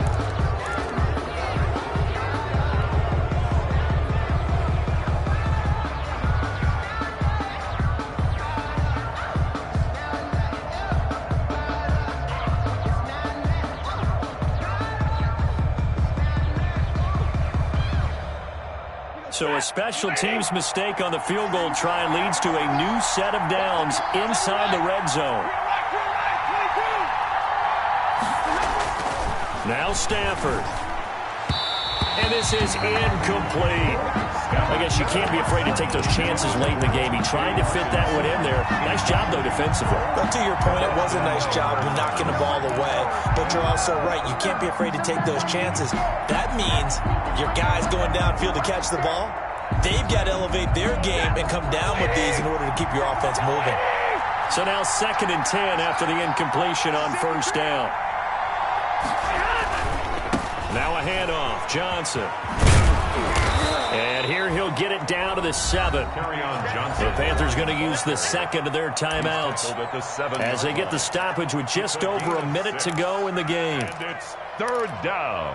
So a special teams mistake on the field goal try leads to a new set of downs inside the red zone. Now Stafford. And this is incomplete. I guess you can't be afraid to take those chances late in the game. He tried to fit that one in there. Nice job, though, defensively. But to your point, it was a nice job of knocking the ball away. But you're also right. You can't be afraid to take those chances. That means your guys going downfield to catch the ball, they've got to elevate their game and come down with these in order to keep your offense moving. So now 2nd and 10 after the incompletion on first down. Now a handoff. Johnson. And here he'll get it down to the 7. The Panthers going to use the second of their timeouts as they get the stoppage with just over a minute to go in the game. And it's 3rd down.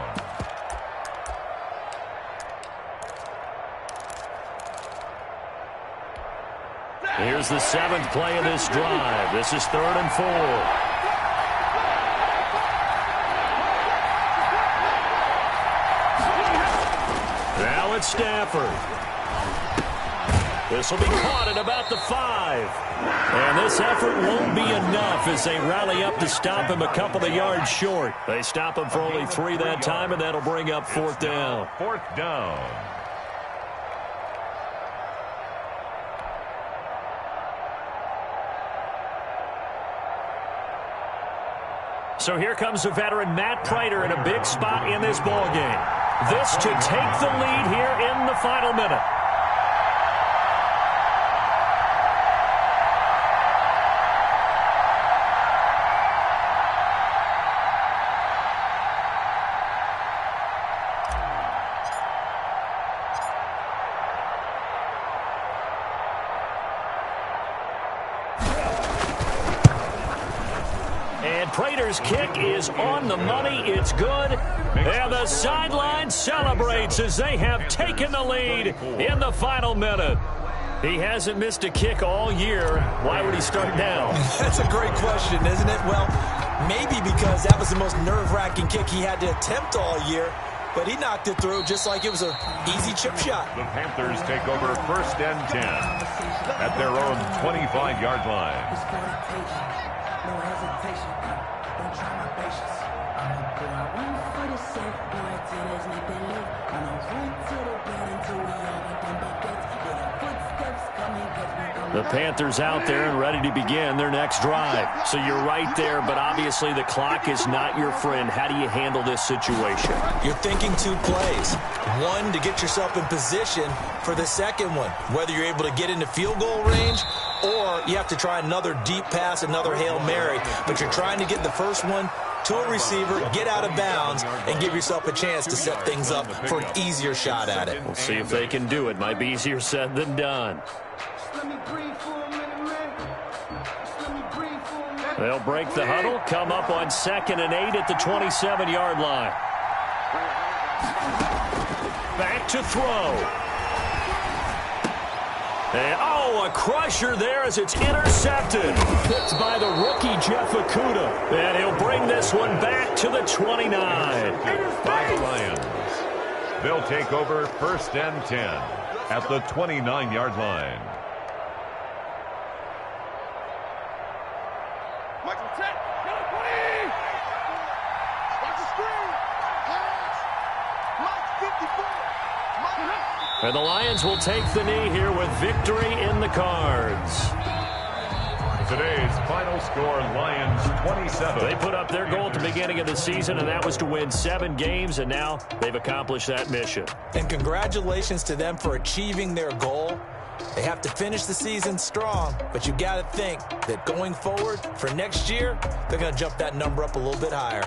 Here's the 7th play of this drive. This is 3rd and 4. Now it's Stafford. This will be caught at about the 5. And this effort won't be enough as they rally up to stop him a couple of yards short. They stop him for only 3 that time, and that'll bring up 4th down. 4th down. So here comes the veteran Matt Prater in a big spot in this ball game. This to take the lead here in the final minute. Prater's kick is on the money. It's good. And the sideline celebrates as they have taken the lead in the final minute. He hasn't missed a kick all year. Why would he start now? That's a great question, isn't it? Well, maybe because that was the most nerve-wracking kick he had to attempt all year. But he knocked it through just like it was an easy chip shot. The Panthers take over 1st and 10 at their own 25-yard line. No hesitation. Don't try my patience. I'm a boy. I run for the safe boy till there's nothing left. I'm a run to the bed until we all get them buckets. Yeah, the footsteps coming because we come. The Panthers out there and ready to begin their next drive. So you're right there, but obviously the clock is not your friend. How do you handle this situation? You're thinking 2 plays. One, to get yourself in position for the second one. Whether you're able to get into field goal range or you have to try another deep pass, another Hail Mary. But you're trying to get the first one to a receiver, get out of bounds, and give yourself a chance to set things up for an easier shot at it. We'll see if they can do it. Might be easier said than done. They'll break the huddle, come up on 2nd and 8 at the 27-yard line. Back to throw. And, a crusher there as it's intercepted. Picked by the rookie Jeff Okudah. And he'll bring this one back to the 29. By the Lions. They'll take over 1st and 10 at the 29-yard line. Michael Tech, get up, please! Watch the screen! Mike 54! And the Lions will take the knee here with victory in the cards. Today's final score, Lions 27. They put up their goal at the beginning of the season, and that was to win 7 games, and now they've accomplished that mission. And congratulations to them for achieving their goal. They have to finish the season strong, but you got to think that going forward for next year, they're going to jump that number up a little bit higher.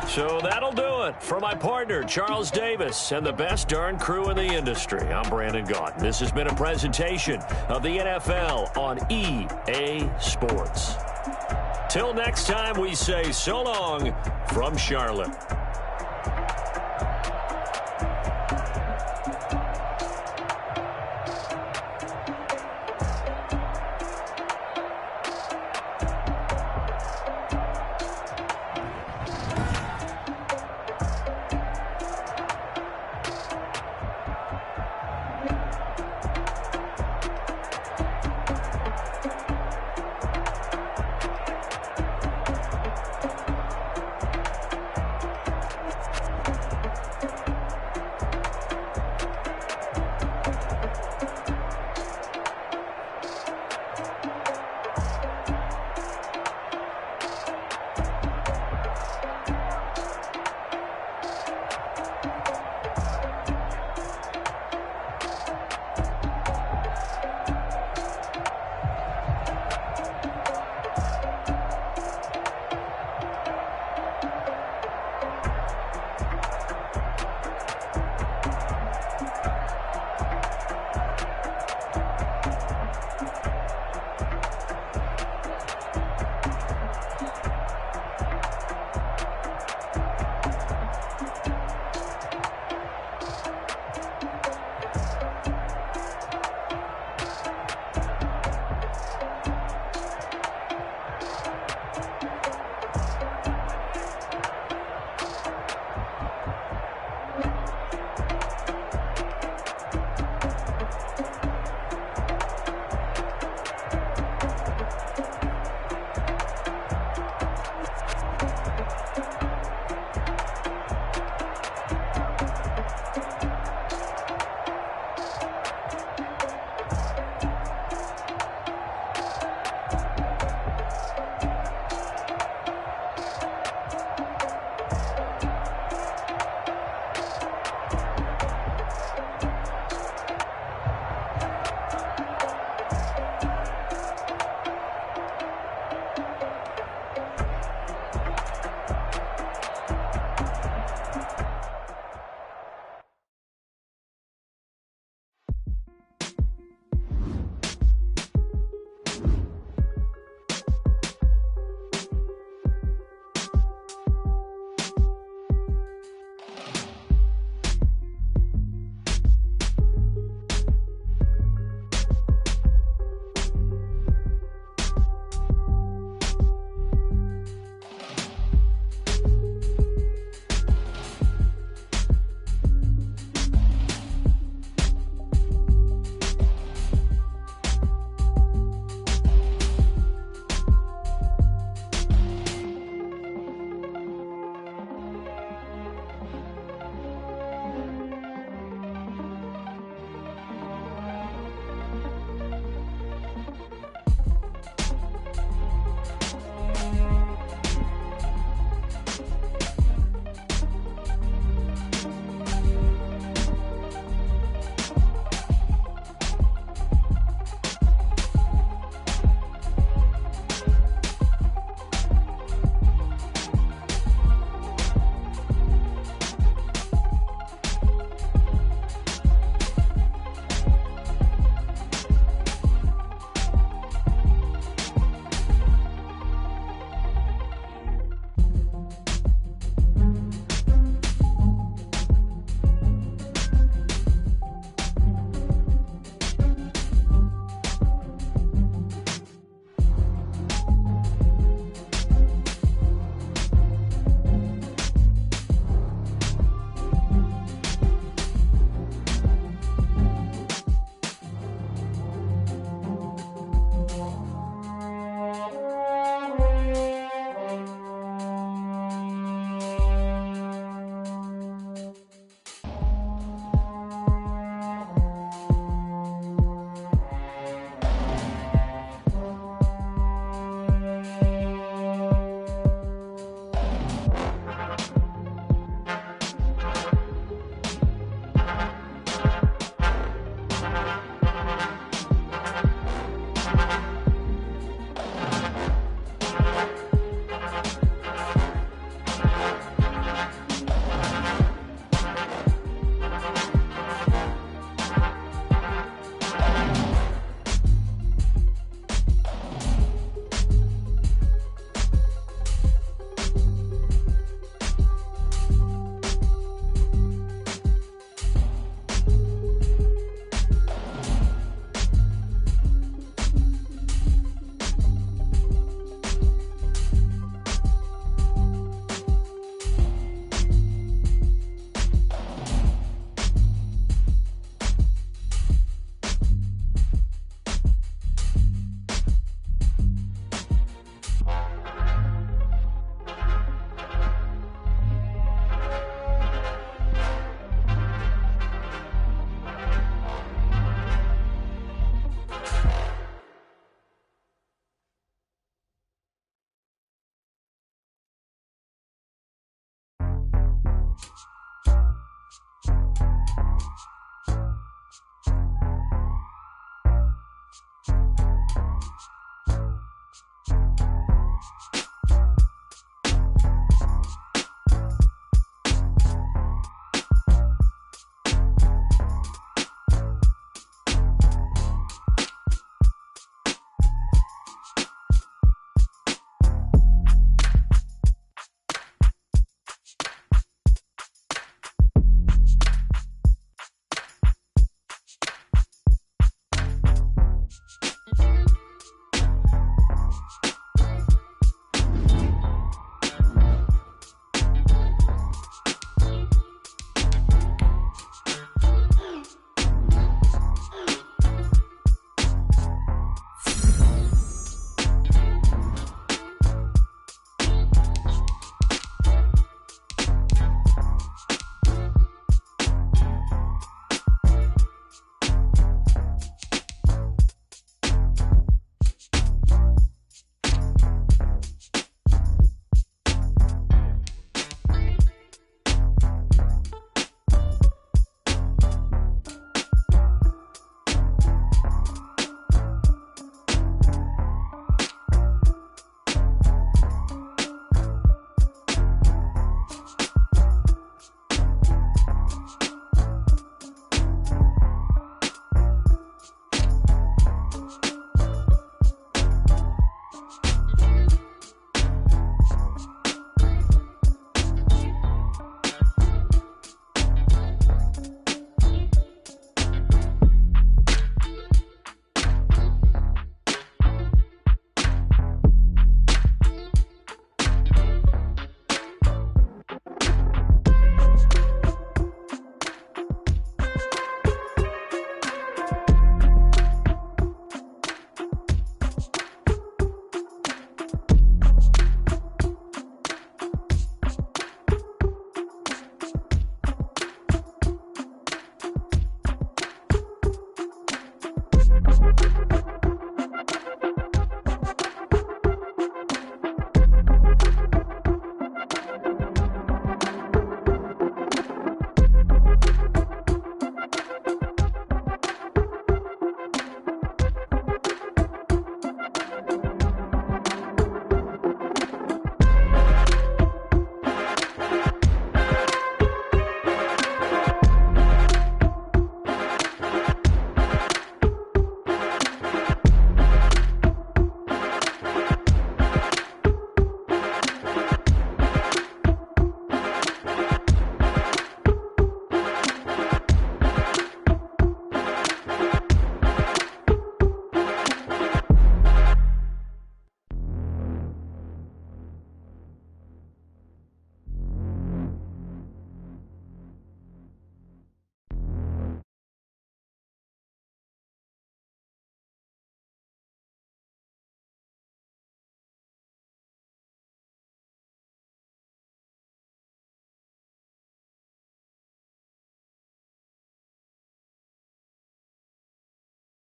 So that'll do it. For my partner, Charles Davis, and the best darn crew in the industry, I'm Brandon Gaudin. This has been a presentation of the NFL on EA Sports. Till next time, we say so long from Charlotte.